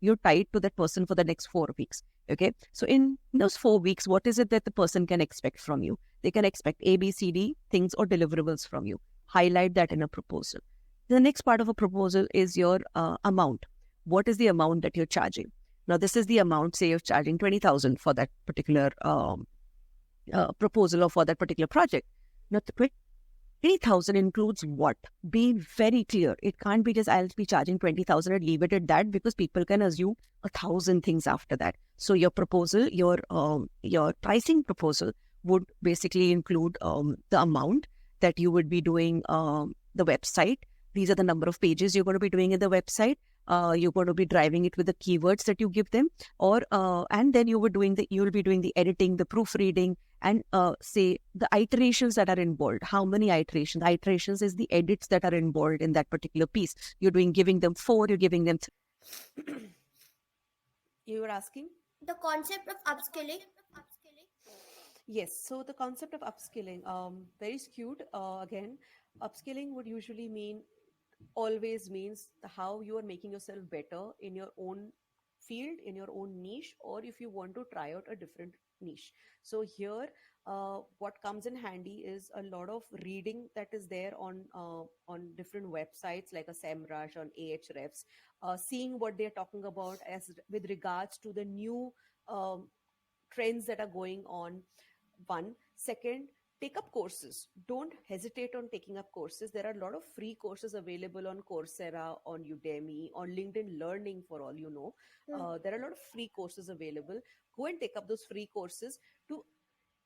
to that person for the next 4 weeks. Okay. So in those 4 weeks, what is it that the person can expect from you? They can expect A, B, C, D things or deliverables from you. Highlight that in a proposal. The next part of a proposal is your amount. What is the amount that you're charging? Now, this is the amount, say you're charging 20,000 for that particular proposal or for that particular project. Now, the 20,000 includes what? Be very clear. It can't be just, I'll be charging 20,000 and leave it at that, because people can assume 1,000 things after that. So your proposal, your pricing proposal would basically include the amount that you would be doing the website. These are the number of pages you're going to be doing in the website. You're going to be driving it with the keywords that you give them, or and then you'll be doing the editing, the proofreading, and say the iterations that are involved. How many iterations? Iterations is the edits that are involved in that particular piece. You're giving them four, you're giving them you were asking? The concept of upskilling. Yes, so the concept of upskilling, very skewed. Again, upskilling would usually mean always means how you are making yourself better in your own field, in your own niche, or if you want to try out a different niche. So here, what comes in handy is a lot of reading that is there on different websites like a SEMrush, on Ahrefs, seeing what they're talking about as with regards to the new um, trends that are going on. One. Second, take up courses. Don't hesitate on taking up courses. There are a lot of free courses available on Coursera, on Udemy, on LinkedIn Learning, for all you know. There are a lot of free courses available. Go and take up those free courses to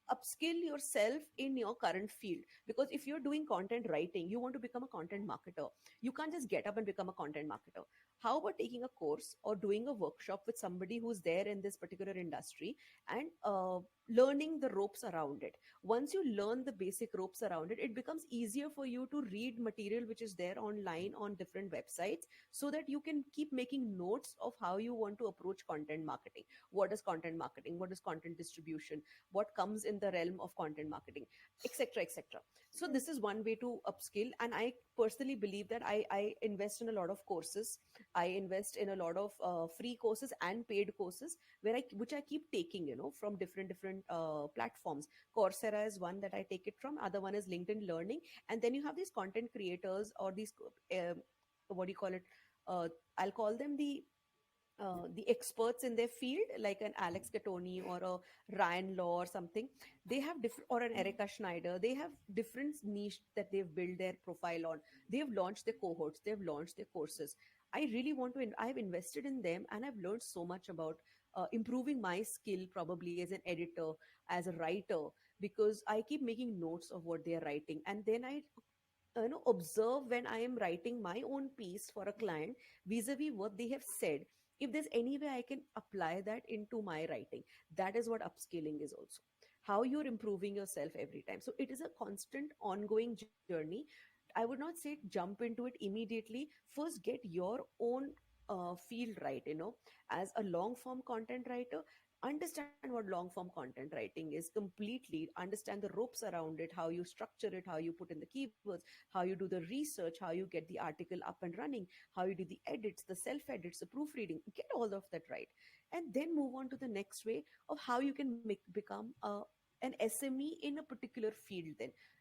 upskill yourself in your current field, because if you're doing content writing, you want to become a content marketer. You can't just get up and become a content marketer. How about taking a course or doing a workshop with somebody who's there in this particular industry, and learning the ropes around it? Once you learn the basic ropes around it, it becomes easier for you to read material which is there online on different websites, so that you can keep making notes of how you want to approach content marketing. What is content marketing? What is content distribution? What comes in the realm of content marketing, etc., etc. So this is one way to upskill, and I personally believe that I invest in a lot of courses. I invest in a lot of free courses and paid courses where which I keep taking, from different platforms. Coursera is one that I take it from. Other one is LinkedIn Learning, and then you have these content creators or these what do you call it? I'll call them the experts in their field, like an Alex Catoni or a Ryan Law or something. They have different, or an Erica Schneider. They have different niche that they've built their profile on. They've launched their cohorts. They've launched their courses. I really want to. I've invested in them, and I've learned so much about improving my skill, probably as an editor, as a writer, because I keep making notes of what they are writing, and then I observe when I am writing my own piece for a client vis-a-vis what they have said, if there's any way I can apply that into my writing. That is what upscaling is also, how you're improving yourself every time. So it is a constant ongoing journey. I would not say jump into it immediately. First, get your own field right. As a long form content writer, understand what long form content writing is completely, understand the ropes around it, how you structure it, how you put in the keywords, how you do the research, how you get the article up and running, how you do the edits, the self edits, the proofreading. Get all of that right, and then move on to the next way of how you can become an SME in a particular field.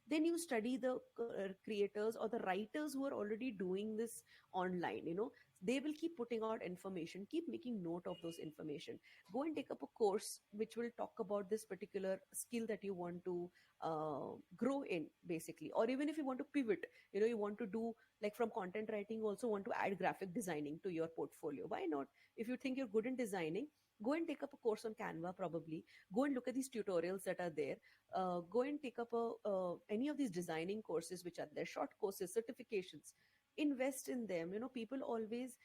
Then you study the creators or the writers who are already doing this online. They will keep putting out information. Keep making note of those information. Go and take up a course which will talk about this particular skill that you want to grow in, basically. Or even if you want to pivot, you want to do, like, from content writing, also want to add graphic designing to your portfolio. Why not? If you think you're good in designing, go and take up a course on Canva. Probably go and look at these tutorials that are there. Go and take up any of these designing courses which are there, short courses, certifications. Invest in them. People always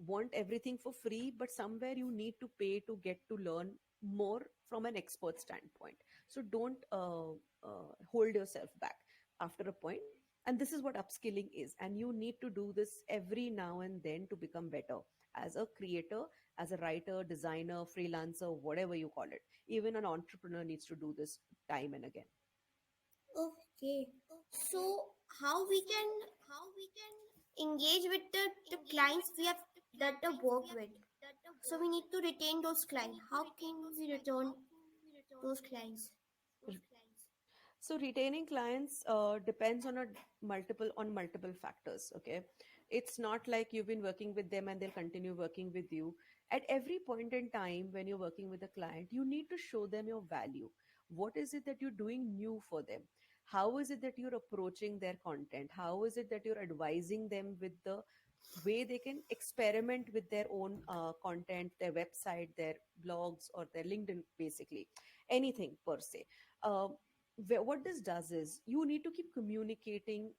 want everything for free, but somewhere you need to pay to get to learn more from an expert standpoint. So don't hold yourself back after a point. And this is what upskilling is, and you need to do this every now and then to become better as a creator, as a writer, designer, freelancer, whatever you call it. Even an entrepreneur needs to do this time and again. Okay. So how we can engage with the clients we have that the work with. So we need to retain those clients. How can we return those clients? So retaining clients depends on a multiple factors. Okay, it's not like you've been working with them and they'll continue working with you. At every point in time when you're working with a client, you need to show them your value. What is it that you're doing new for them? How is it that you're approaching their content? How is it that you're advising them with the way they can experiment with their own content, their website, their blogs, or their LinkedIn, basically anything per se. Um, what this does is you need to keep communicating,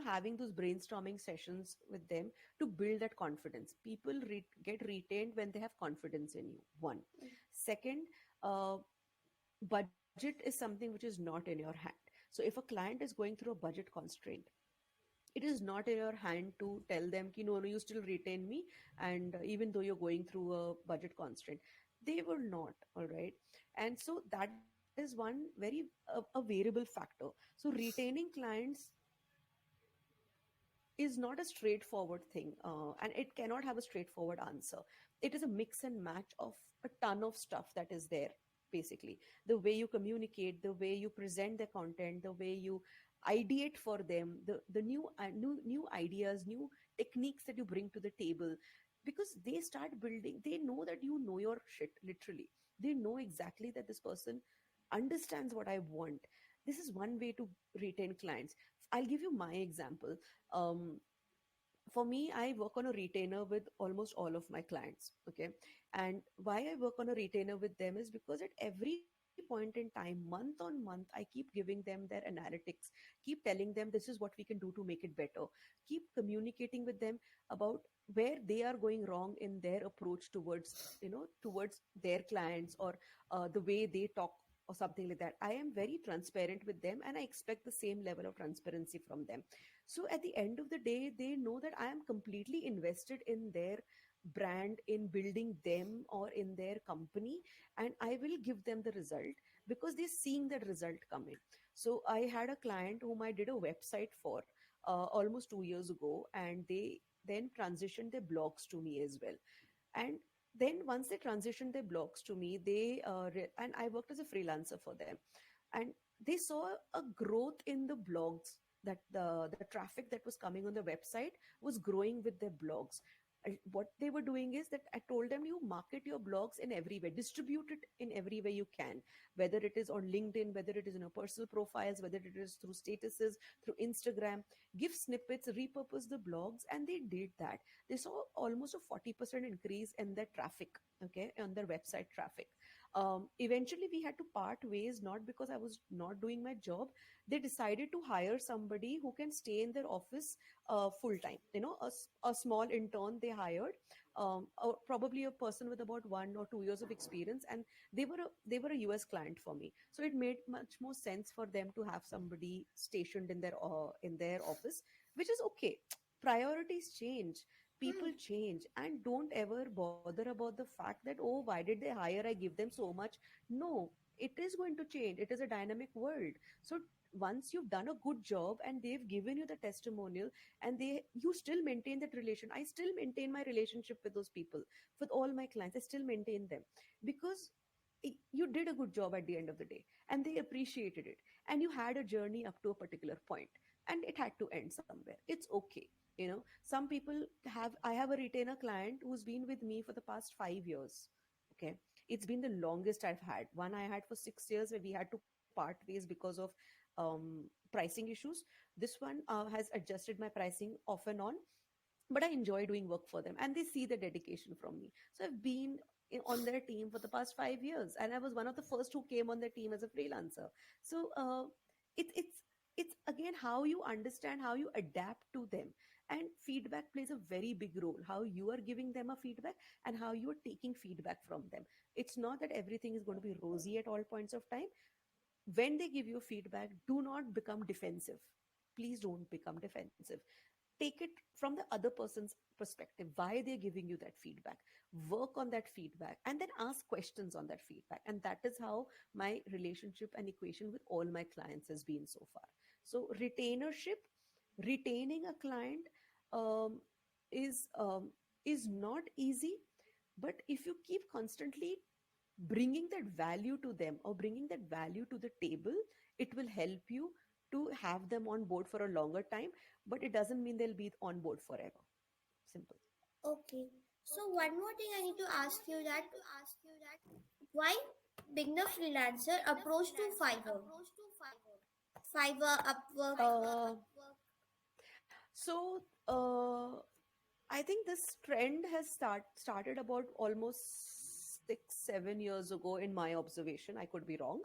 having those brainstorming sessions with them to build that confidence. People get retained when they have confidence in you. One. Second, budget budget is something which is not in your hand. So if a client is going through a budget constraint, it is not in your hand to tell them ki, no, no, you still retain me, and even though you're going through a budget constraint, they will not. All right. And so that is one very a variable factor. So retaining clients is not a straightforward thing, and it cannot have a straightforward answer. It is a mix and match of a ton of stuff that is there. Basically, the way you communicate, the way you present the content, the way you ideate for them, the new ideas, new techniques that you bring to the table, because they start building. They know that you know your shit, literally. They know exactly that this person understands what I want. This is one way to retain clients. I'll give you my example. um, for me, I work on a retainer with almost all of my clients. Okay. And why I work on a retainer with them is because at every point in time, month on month, I keep giving them their analytics, keep telling them this is what we can do to make it better, keep communicating with them about where they are going wrong in their approach towards, towards their clients, or the way they talk or something like that. I am very transparent with them, and I expect the same level of transparency from them. So at the end of the day, they know that I am completely invested in their brand, in building them or in their company, and I will give them the result because they're seeing that result coming. So I had a client whom I did a website for almost 2 years ago, and they then transitioned their blogs to me as well. And then once they transitioned their blogs to me, and I worked as a freelancer for them, and they saw a growth in the blogs, that the traffic that was coming on the website was growing with their blogs. What they were doing is that I told them, you market your blogs in every way, distribute it in every way you can, whether it is on LinkedIn, whether it is in your personal profiles, whether it is through statuses, through Instagram. Give snippets, repurpose the blogs. And they did that. They saw almost a 40% increase in their traffic, okay, on their website traffic. Eventually we had to part ways, not because I was not doing my job. They decided to hire somebody who can stay in their office full time. A small intern they hired, or probably a person with about 1 or 2 years of experience, and they were a US client for me. So it made much more sense for them to have somebody stationed in their office, which is okay. Priorities change, people change, and don't ever bother about the fact that, oh, why did they hire, I give them so much. No, it is going to change. It is a dynamic world. So once you've done a good job and they've given you the testimonial, and you still maintain that relation. I still maintain my relationship with those people. With all my clients, I still maintain them, because you did a good job at the end of the day, and they appreciated it, and you had a journey up to a particular point, and it had to end somewhere. It's okay. Some people I have a retainer client who's been with me for the past 5 years. Okay. It's been the longest I've had. One I had for 6 years, where we had to part ways because of pricing issues. This one has adjusted my pricing off and on, but I enjoy doing work for them, and they see the dedication from me. So I've been on their team for the past 5 years, and I was one of the first who came on their team as a freelancer. So it's again how you understand, how you adapt to them, and feedback plays a very big role. How you are giving them a feedback, and how you are taking feedback from them. It's not that everything is going to be rosy at all points of time. When they give you feedback, do not become defensive. Please don't become defensive. Take it from the other person's perspective, why they're giving you that feedback. Work on that feedback, and then ask questions on that feedback. And that is how my relationship and equation with all my clients has been so far. So retainership, retaining a client, um, is not easy. But if you keep constantly bringing that value to them, or bringing that value to the table, it will help you to have them on board for a longer time. But it doesn't mean they'll be on board forever. Simple. Okay. So one more thing I need to ask you, that why being the freelancer approach to Fiverr? Fiverr, Upwork. So I think this trend has started about almost 6-7 years ago, in my observation. I could be wrong.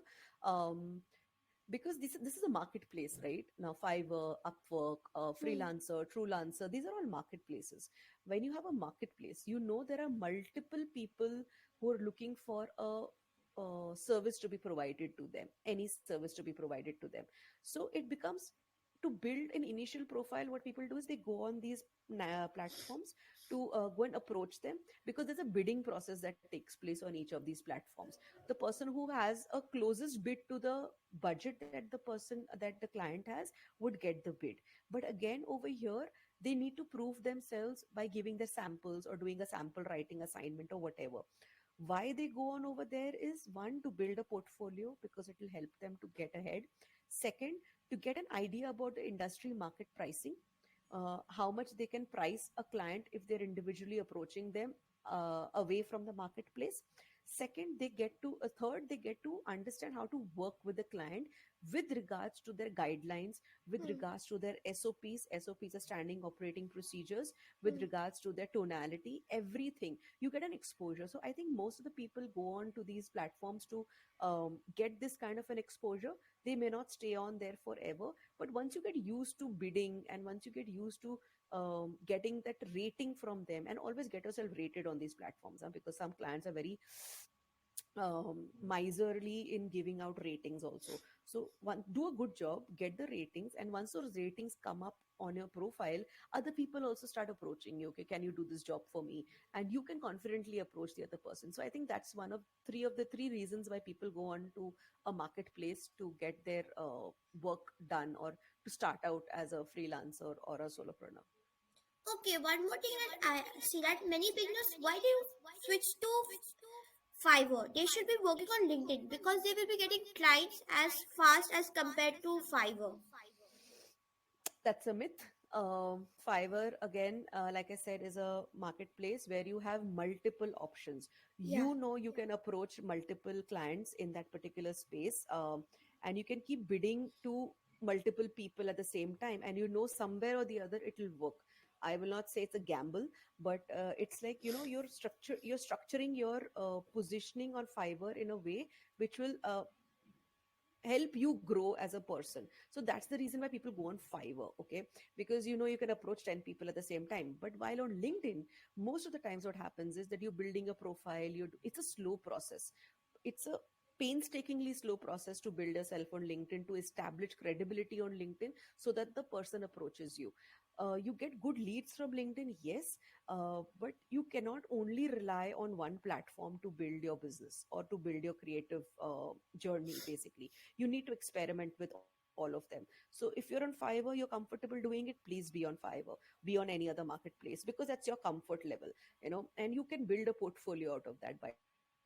Because this is a marketplace, right? Now Fiverr, Upwork, Freelancer, Truelancer, these are all marketplaces. When you have a marketplace, there are multiple people who are looking for a service to be provided to them, any service to be provided to them. So it becomes, to build an initial profile, what people do is they go on these platforms to go and approach them, because there's a bidding process that takes place on each of these platforms. The person who has a closest bid to the budget that the client has would get the bid. But again, over here, they need to prove themselves by giving their samples or doing a sample writing assignment or whatever. Why they go on over there is, one, to build a portfolio because it will help them to get ahead. Second, to get an idea about the industry market pricing, how much they can price a client if they're individually approaching them away from the marketplace. Second, they get to a third, they get to understand how to work with the client with regards to their guidelines, with Hmm. regards to their SOPs are standing operating procedures, with Hmm. regards to their tonality, everything. You get an exposure. So I think most of the people go on to these platforms to get this kind of an exposure. They may not stay on there forever, but once you get used to bidding, and once you get used to getting that rating from them, and always get yourself rated on these platforms, because some clients are very miserly in giving out ratings also. So one, do a good job, get the ratings, and once those ratings come up on your profile, other people also start approaching you. Okay, can you do this job for me? And you can confidently approach the other person. So I think that's one of the three reasons why people go on to a marketplace to get their work done, or to start out as a freelancer or a solopreneur. Okay, one more thing that I see that many beginners, why do you switch to Fiverr? They should be working on LinkedIn because they will be getting clients as fast as compared to Fiverr. That's a myth. Fiverr, again, like I said, is a marketplace where you have multiple options. Yeah. You can approach multiple clients in that particular space, and you can keep bidding to multiple people at the same time. And somewhere or the other, it will work. I will not say it's a gamble, but it's like, you're structuring your positioning on Fiverr in a way which will help you grow as a person. So that's the reason why people go on Fiverr, okay? Because you can approach 10 people at the same time. But while on LinkedIn, most of the times what happens is that you're building a profile. It's a slow process. It's a painstakingly slow process to build yourself on LinkedIn, to establish credibility on LinkedIn, so that the person approaches you. You get good leads from LinkedIn, yes, but you cannot only rely on one platform to build your business or to build your creative journey. Basically, you need to experiment with all of them. So if you're on Fiverr, you're comfortable doing it, please be on Fiverr, be on any other marketplace, because that's your comfort level. And you can build a portfolio out of that. By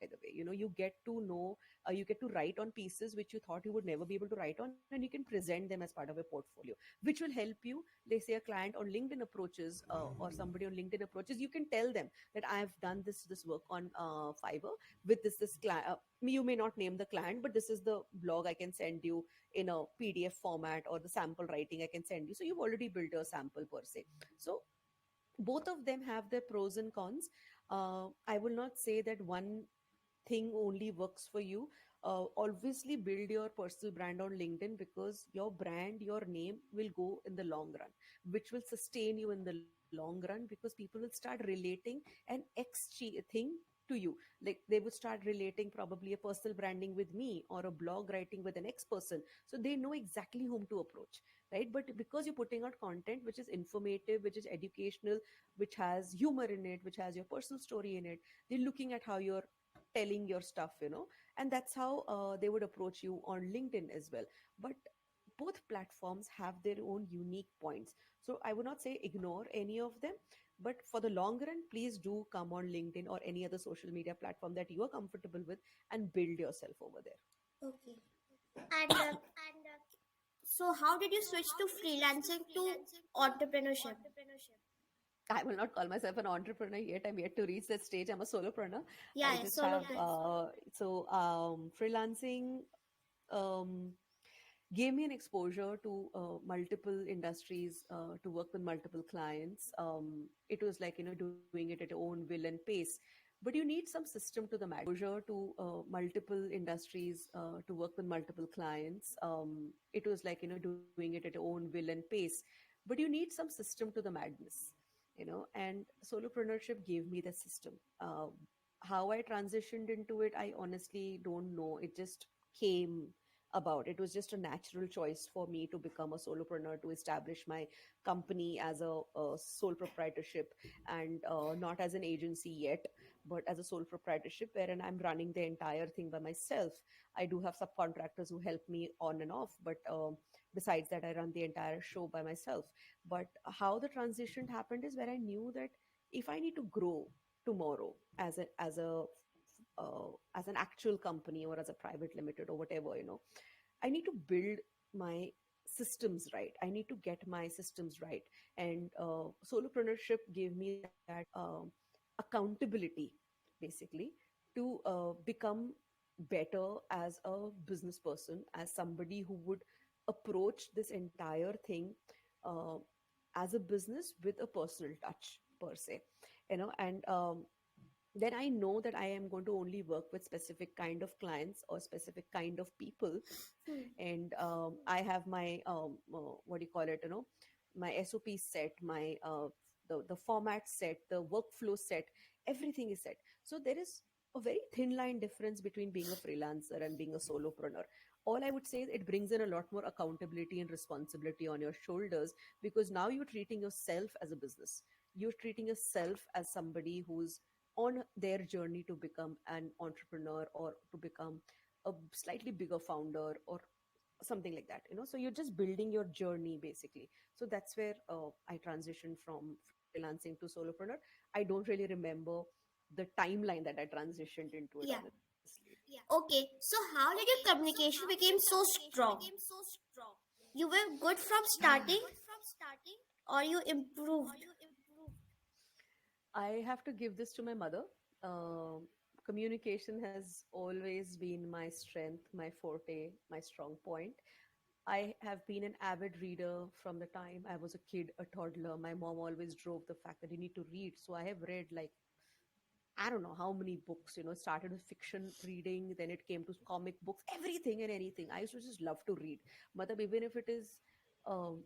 the way, you get to know, you get to write on pieces which you thought you would never be able to write on, and you can present them as part of a portfolio, which will help you. Let's say a client on LinkedIn approaches, or somebody on LinkedIn approaches, you can tell them that I have done this work on Fiverr with this client. You may not name the client, but this is the blog I can send you in a PDF format, or the sample writing I can send you. So you've already built a sample per se. So both of them have their pros and cons. I will not say that one thing only works for you. Obviously, build your personal brand on LinkedIn, because your brand, your name will go in the long run, which will sustain you in the long run, because people will start relating an thing to you. Like, they would start relating probably a personal branding with me, or a blog writing with an X person. So they know exactly whom to approach, right? But because you're putting out content which is informative, which is educational, which has humor in it, which has your personal story in it, they're looking at how you're telling your stuff. And that's how they would approach you on LinkedIn as well. But both platforms have their own unique points. So I would not say ignore any of them, but for the long run, please do come on LinkedIn or any other social media platform that you are comfortable with, and build yourself over there. Okay. And so, how did you switch to freelancing to entrepreneurship? I will not call myself an entrepreneur yet. I'm yet to reach that stage. I'm a solopreneur. Yeah, I yeah, just solo. have freelancing um, gave me an exposure to multiple industries, to work with multiple clients. It was like, doing it at your own will and pace. But you need some system to the madness. To multiple industries, to work with multiple clients. It was like, doing it at your own will and pace. But you need some system to the madness. And solopreneurship gave me the system. how I transitioned into it, I honestly don't know. It just came about. It was just a natural choice for me to become a solopreneur, to establish my company as a sole proprietorship, and not as an agency yet, but as a sole proprietorship, wherein I'm running the entire thing by myself. I do have subcontractors who help me on and off, but besides that, I run the entire show by myself. But how the transition happened is where I knew that if I need to grow tomorrow as an actual company or as a private limited or whatever, I need to build my systems right. I need to get my systems right. And solopreneurship gave me that accountability, basically, to become better as a business person, as somebody who would approach this entire thing uh, as a business with a personal touch per se, and then I know that I am going to only work with specific kind of clients or specific kind of people. And I have my what do you call it, my SOP set, my the format set, the workflow set, everything is set. So there is a very thin line difference between being a freelancer and being a solopreneur. All I would say is it brings in a lot more accountability and responsibility on your shoulders, because now you're treating yourself as a business. You're treating yourself as somebody who's on their journey to become an entrepreneur or to become a slightly bigger founder or something like that, so you're just building your journey, basically. So that's where I transitioned from freelancing to solopreneur. I don't really remember the timeline that I transitioned into it, Yeah. honestly. Okay. So how did your communication become so strong? You were good from starting, or you improved? I have to give this to my mother. Communication has always been my strength, my forte, my strong point. I have been an avid reader from the time I was a kid, a toddler. My mom always drove the fact that you need to read. So I have read, like, I don't know how many books, started with fiction reading, then it came to comic books, everything and anything. I used to just love to read. Matlab, even if it is um,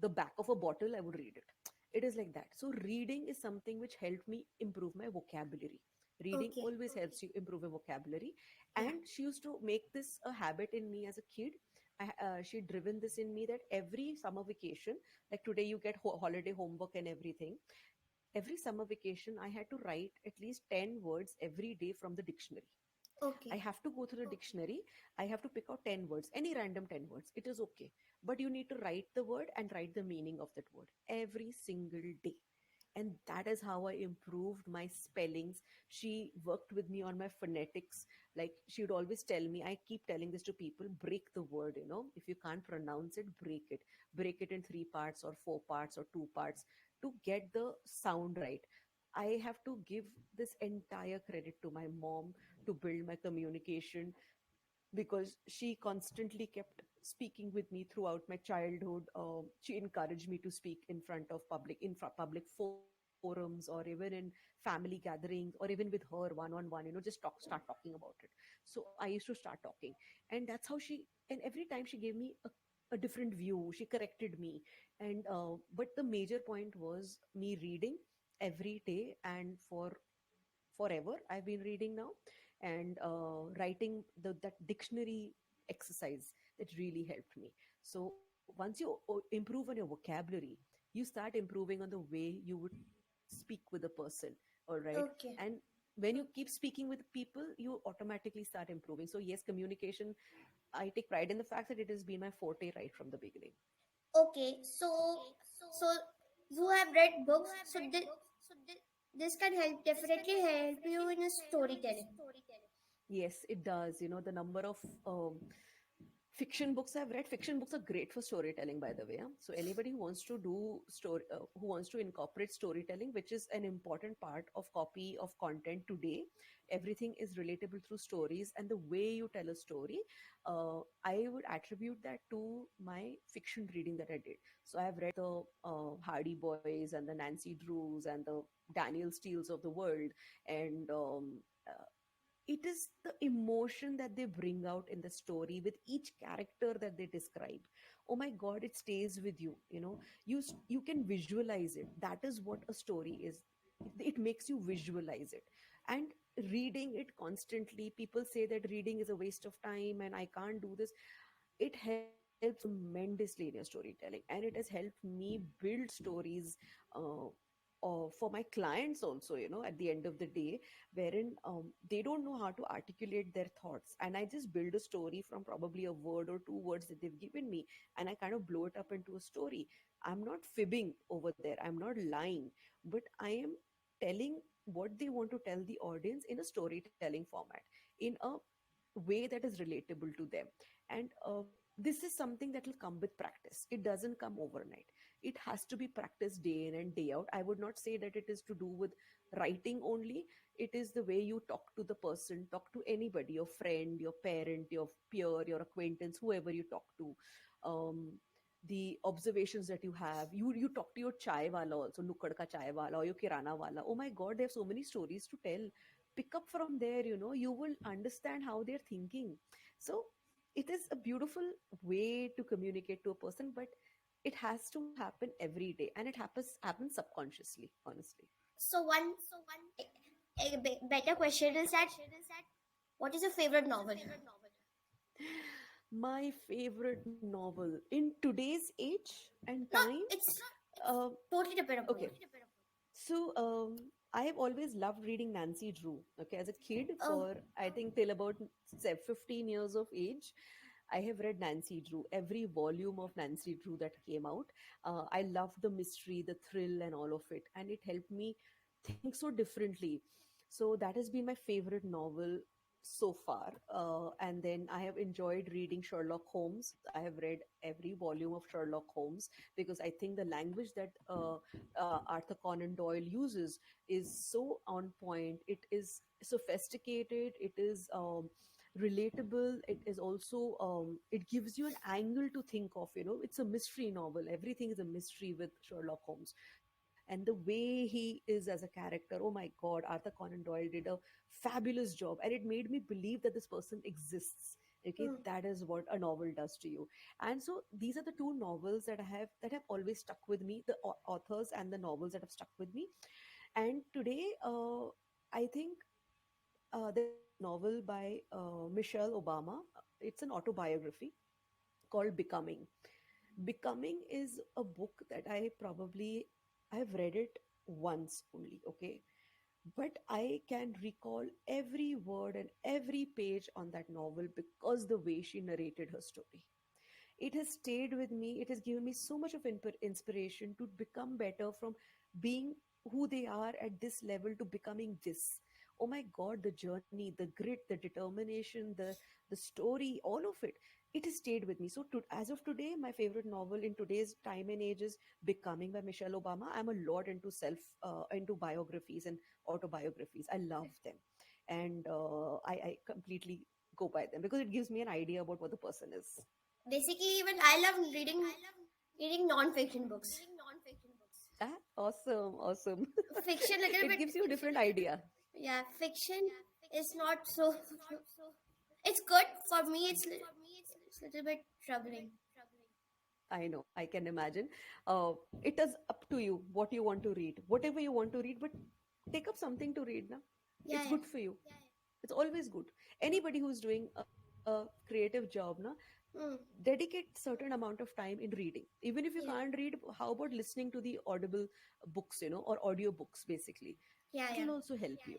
the back of a bottle, I would read it. It is like that. So reading is something which helped me improve my vocabulary. Reading Okay. always helps you improve your vocabulary. Yeah. And she used to make this a habit in me as a kid. She driven this in me that every summer vacation, like today you get holiday homework and everything. Every summer vacation, I had to write at least 10 words every day from the dictionary. I Okay. have to go through the dictionary. I have to pick out 10 words, any random 10 words. It is okay. But you need to write the word and write the meaning of that word every single day. And that is how I improved my spellings. She worked with me on my phonetics. Like, she would always tell me, I keep telling this to people, break the word, if you can't pronounce it, break it. Break it in 3 parts or 4 parts or 2 parts to get the sound right. I have to give this entire credit to my mom to build my communication, because she constantly kept speaking with me throughout my childhood. She encouraged me to speak in front of public forums, or even in family gatherings, or even with her one on one. Just start talking about it. So I used to start talking, and that's how and every time she gave me a different view. She corrected me, and but the major point was me reading every day, and for forever I've been reading now, and writing that dictionary exercise that really helped me. So once you improve on your vocabulary, you start improving on the way you would speak with a person. All right. Okay. And when you keep speaking with people, you automatically start improving. So yes, communication, I take pride in the fact that it has been my forte right from the beginning. Okay. So you have read books. So this can help definitely help you in a storytelling. Yes, it does. The number of fiction books I've read. Fiction books are great for storytelling, by the way. So anybody who wants to do story, who wants to incorporate storytelling, which is an important part of copy of content today, everything is relatable through stories, and the way you tell a story, I would attribute that to my fiction reading that I did. So I've read the Hardy Boys and the Nancy Drews and the Daniel Steels of the world, and it is the emotion that they bring out in the story with each character that they describe. Oh my god, it stays with you. You can visualize it. That is what a story is. It makes you visualize it. And reading it constantly, people say that reading is a waste of time and I can't do this. It helps tremendously in your storytelling, and it has helped me build stories uh, for my clients also, at the end of the day, wherein they don't know how to articulate their thoughts, and I just build a story from probably a word or two words that they've given me, and I kind of blow it up into a story. I'm not fibbing over there, I'm not lying, but I am telling what they want to tell the audience in a storytelling format, in a way that is relatable to them. And this is something that will come with practice. It doesn't come overnight. It has to be practiced day in and day out. I would not say that it is to do with writing only. It is the way you talk to the person, talk to anybody, your friend, your parent, your peer, your acquaintance, whoever you talk to. um, the observations that you have, you talk to your chai wala also, nukkad ka chai wala or your kirana wala. Oh my god, they have so many stories to tell. Pick up from there, you will understand how they're thinking. So it is a beautiful way to communicate to a person, but it has to happen every day, and it happens subconsciously, honestly. So one better question is that what is your favorite novel? My favorite novel in today's age and No, time. it's uh, totally depend upon okay. you. So I have always loved reading Nancy Drew. Okay, as a kid, Oh, for I think till about 15 years of age, I have read Nancy Drew, every volume of Nancy Drew that came out. I loved the mystery, the thrill, and all of it, and it helped me think so differently. So that has been my favorite novel so far. And then I have enjoyed reading Sherlock Holmes. I have read every volume of Sherlock Holmes because I think the language that Arthur Conan Doyle uses is so on point. It is sophisticated. It is relatable. It is also it gives you an angle to think of. It's a mystery novel. Everything is a mystery with Sherlock Holmes, and the way he is as a character. Oh my God, Arthur Conan Doyle did a fabulous job, and it made me believe that this person exists. Okay, hmm. that is what a novel does to you. And so these are the two novels that have always stuck with me, the authors and the novels that have stuck with me. And today, I think there's this novel by Michelle Obama. It's an autobiography called Becoming. Becoming is a book that I've read it once only, okay? But I can recall every word and every page on that novel because the way she narrated her story. It has stayed with me. It has given me so much of inspiration to become better, from being who they are at this level to becoming this. Oh my God, the journey, the grit, the determination, the story, all of it. It has stayed with me. So, as of today, my favorite novel in today's time and age is Becoming by Michelle Obama. I'm a lot into biographies and autobiographies. I love them, and I completely go by them because it gives me an idea about what the person is. Basically, even I love reading non-fiction books. Ah, awesome, awesome. Fiction, little It bit. gives you a different idea. Yeah, fiction is not so. It's good for me. It's a little bit troubling. I know, I can imagine. It is up to you what you want to read, whatever you want to read, but take up something to read now. Yeah, It's yeah. good for you. It's always good. Anybody who's doing a creative job na, Hmm. dedicate certain amount of time in reading. Even if you Yeah, can't read, how about listening to the audible books, or audio books basically? yeah, It yeah, will also help you.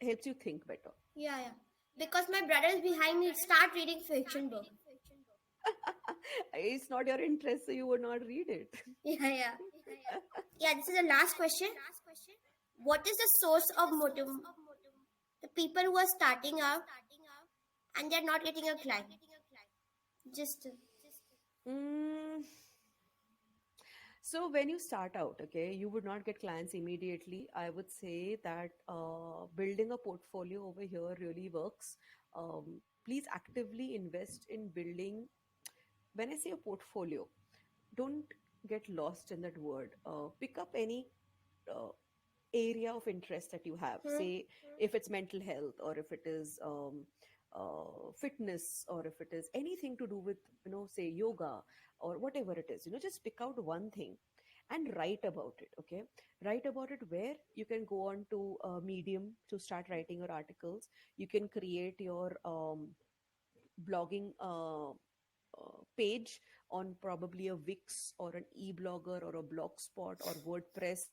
Helps you think better. yeah, yeah. Because my brother is behind me. Start reading fiction book. It's not your interest, so you would not read it. Yeah, yeah, yeah. This is the last question. What is the source of motive? The people who are starting out and they're not getting a client. Just Mm, so when you start out, okay, you would not get clients immediately. I would say that building a portfolio over here really works. Please actively invest in building. When I say a portfolio, don't get lost in that word. Pick up any uh, area of interest that you have. hmm, Say if it's mental health, or if it is fitness, or if it is anything to do with, say yoga or whatever it is. Just pick out one thing and write about it. Okay, write about it where you can go on to Medium to start writing your articles. You can create your blogging page on probably a Wix or an e-blogger or a blogspot or WordPress.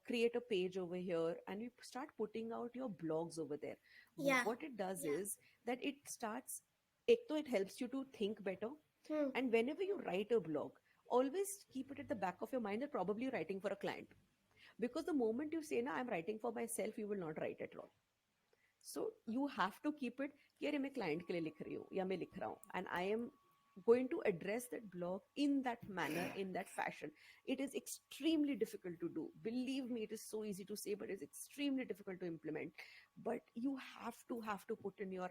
Create a page over here and you start putting out your blogs over there. Yeah. What it does is that it starts, ek to it helps you to think better. Hmm. And whenever you write a blog, always keep it at the back of your mind that probably you're writing for a client. Because the moment you say, "Na, I'm writing for myself," you will not write at all. So you have to keep it कि अरे मैं client के लिए लिख रही हूँ या मैं लिख रहा हूँ and I am going to address that blog in that manner, in that fashion. It is extremely difficult to do. Believe me, it is so easy to say, but it's extremely difficult to implement. But you have to put in your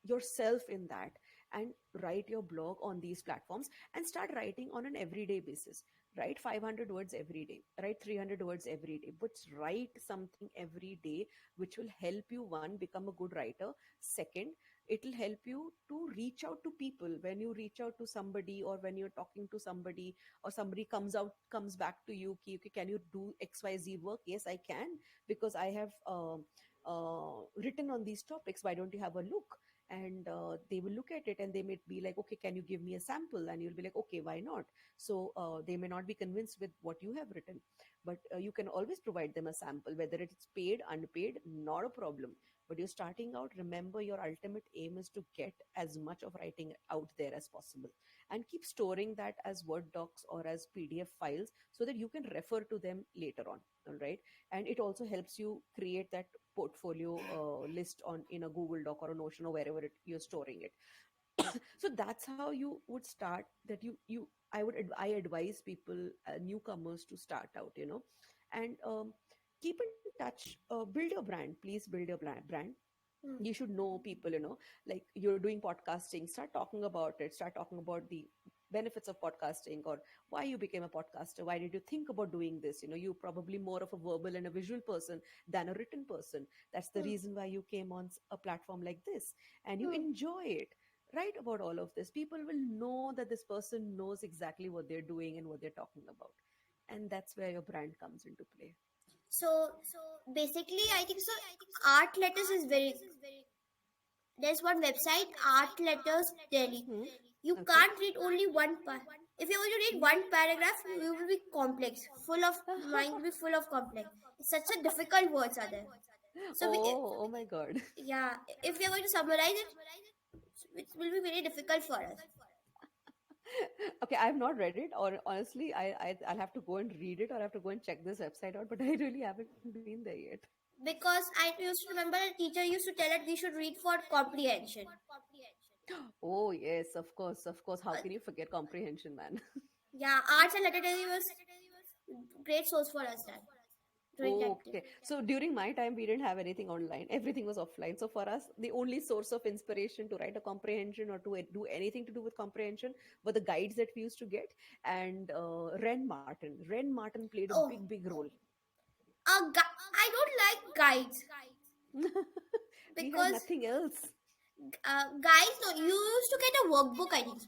yourself in that and write your blog on these platforms and start writing on an everyday basis. Write 500 words every day, write 300 words every day, but write something every day which will help you, one, become a good writer. Second, it will help you to reach out to people. When you reach out to somebody or when you're talking to somebody or somebody comes back to you ki, okay, can you do XYZ work? Yes, I can, because I have written on these topics. Why don't you have a look? And they will look at it and they may be like, okay, can you give me a sample? And you'll be like, okay, why not? So they may not be convinced with what you have written, but you can always provide them a sample, whether it's paid, unpaid, not a problem. But you're starting out, remember your ultimate aim is to get as much of writing out there as possible, and keep storing that as Word docs or as PDF files so that you can refer to them later on. All right. And it also helps you create that portfolio list on in a Google Doc or a Notion or wherever you're storing it. So that's how you would start. That you I advise people, newcomers, to start out, and keep in touch. Build your brand. Please build your brand. Hmm. You should know people, like you're doing podcasting, start talking about it, start talking about the benefits of podcasting, or why you became a podcaster, why did you think about doing this. You probably more of a verbal and a visual person than a written person. That's the Hmm. reason why you came on a platform like this and you Hmm. enjoy it. Write about all of this. People will know that this person knows exactly what they're doing and what they're talking about, and that's where your brand comes into play. So basically, I think so. Art letters is very. There's one website, Art Letters Delhi. Hmm? You Okay. can't read only one part. If you want to read one paragraph, you will be complex, full of mind will be full of complex. It's such a difficult words are there. So we, Oh my God. yeah, if we are going to summarize it, it will be very difficult for us. Okay, I've not read it, or honestly, I'll have to go and read it, or I have to go and check this website out. But I really haven't been there yet. Because I used to remember a teacher used to tell us we should read for comprehension. Oh yes, of course, of course. How Uh, can you forget comprehension, man? yeah, arts and literature was great source for us that during that day. Okay, so during my time, we didn't have anything online. Everything was offline. So for us, the only source of inspiration to write a comprehension or to do anything to do with comprehension were the guides that we used to get, and Ren Martin. Ren Martin played a big, Oh, big role. I don't like guides We had because nothing else. guys, no, you used to get a workbook, I think.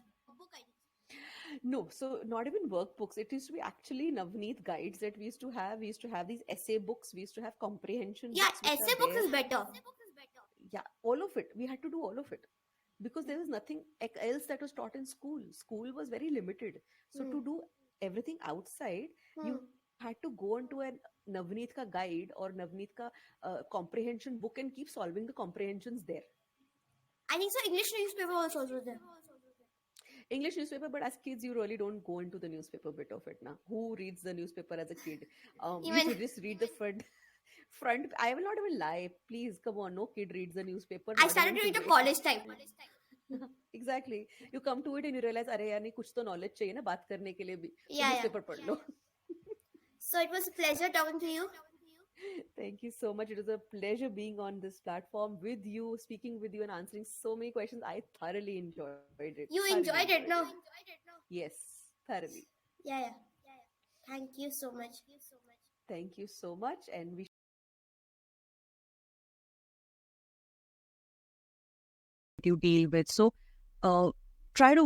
No, so not even workbooks. It used to be actually Navneet guides that we used to have. We used to have these essay books. We used to have comprehension Yeah, books, which are essay books there. is better. Yeah, all of it. We had to do all of it because there was nothing else that was taught in school. School was very limited. So Hmm. to do everything outside, you Hmm. had to go into a Navneet ka guide or Navneet ka comprehension book and keep solving the comprehensions there. I think so. English newspaper also was there. English newspaper, but as kids, you really don't go into the newspaper bit of it now. Who reads the newspaper as a kid? You Even should just read the front. I will not even lie. Please, come on. No kid reads the newspaper, I not started even doing the today. college time. Exactly. You come to it and you realize, अरे यार नहीं कुछ तो knowledge चाहिए ना बात करने के लिए भी. तो Yeah, yeah. newspaper पढ़ लो. So it was a pleasure talking to you. Thank you so much. It was a pleasure being on this platform with you, speaking with you, and answering so many questions. I thoroughly enjoyed it. You Thoroughly enjoyed enjoyed it, it. no? Yes, thoroughly. Yeah, yeah. Thank you so much. Thank you so much. And we you deal with. So, try to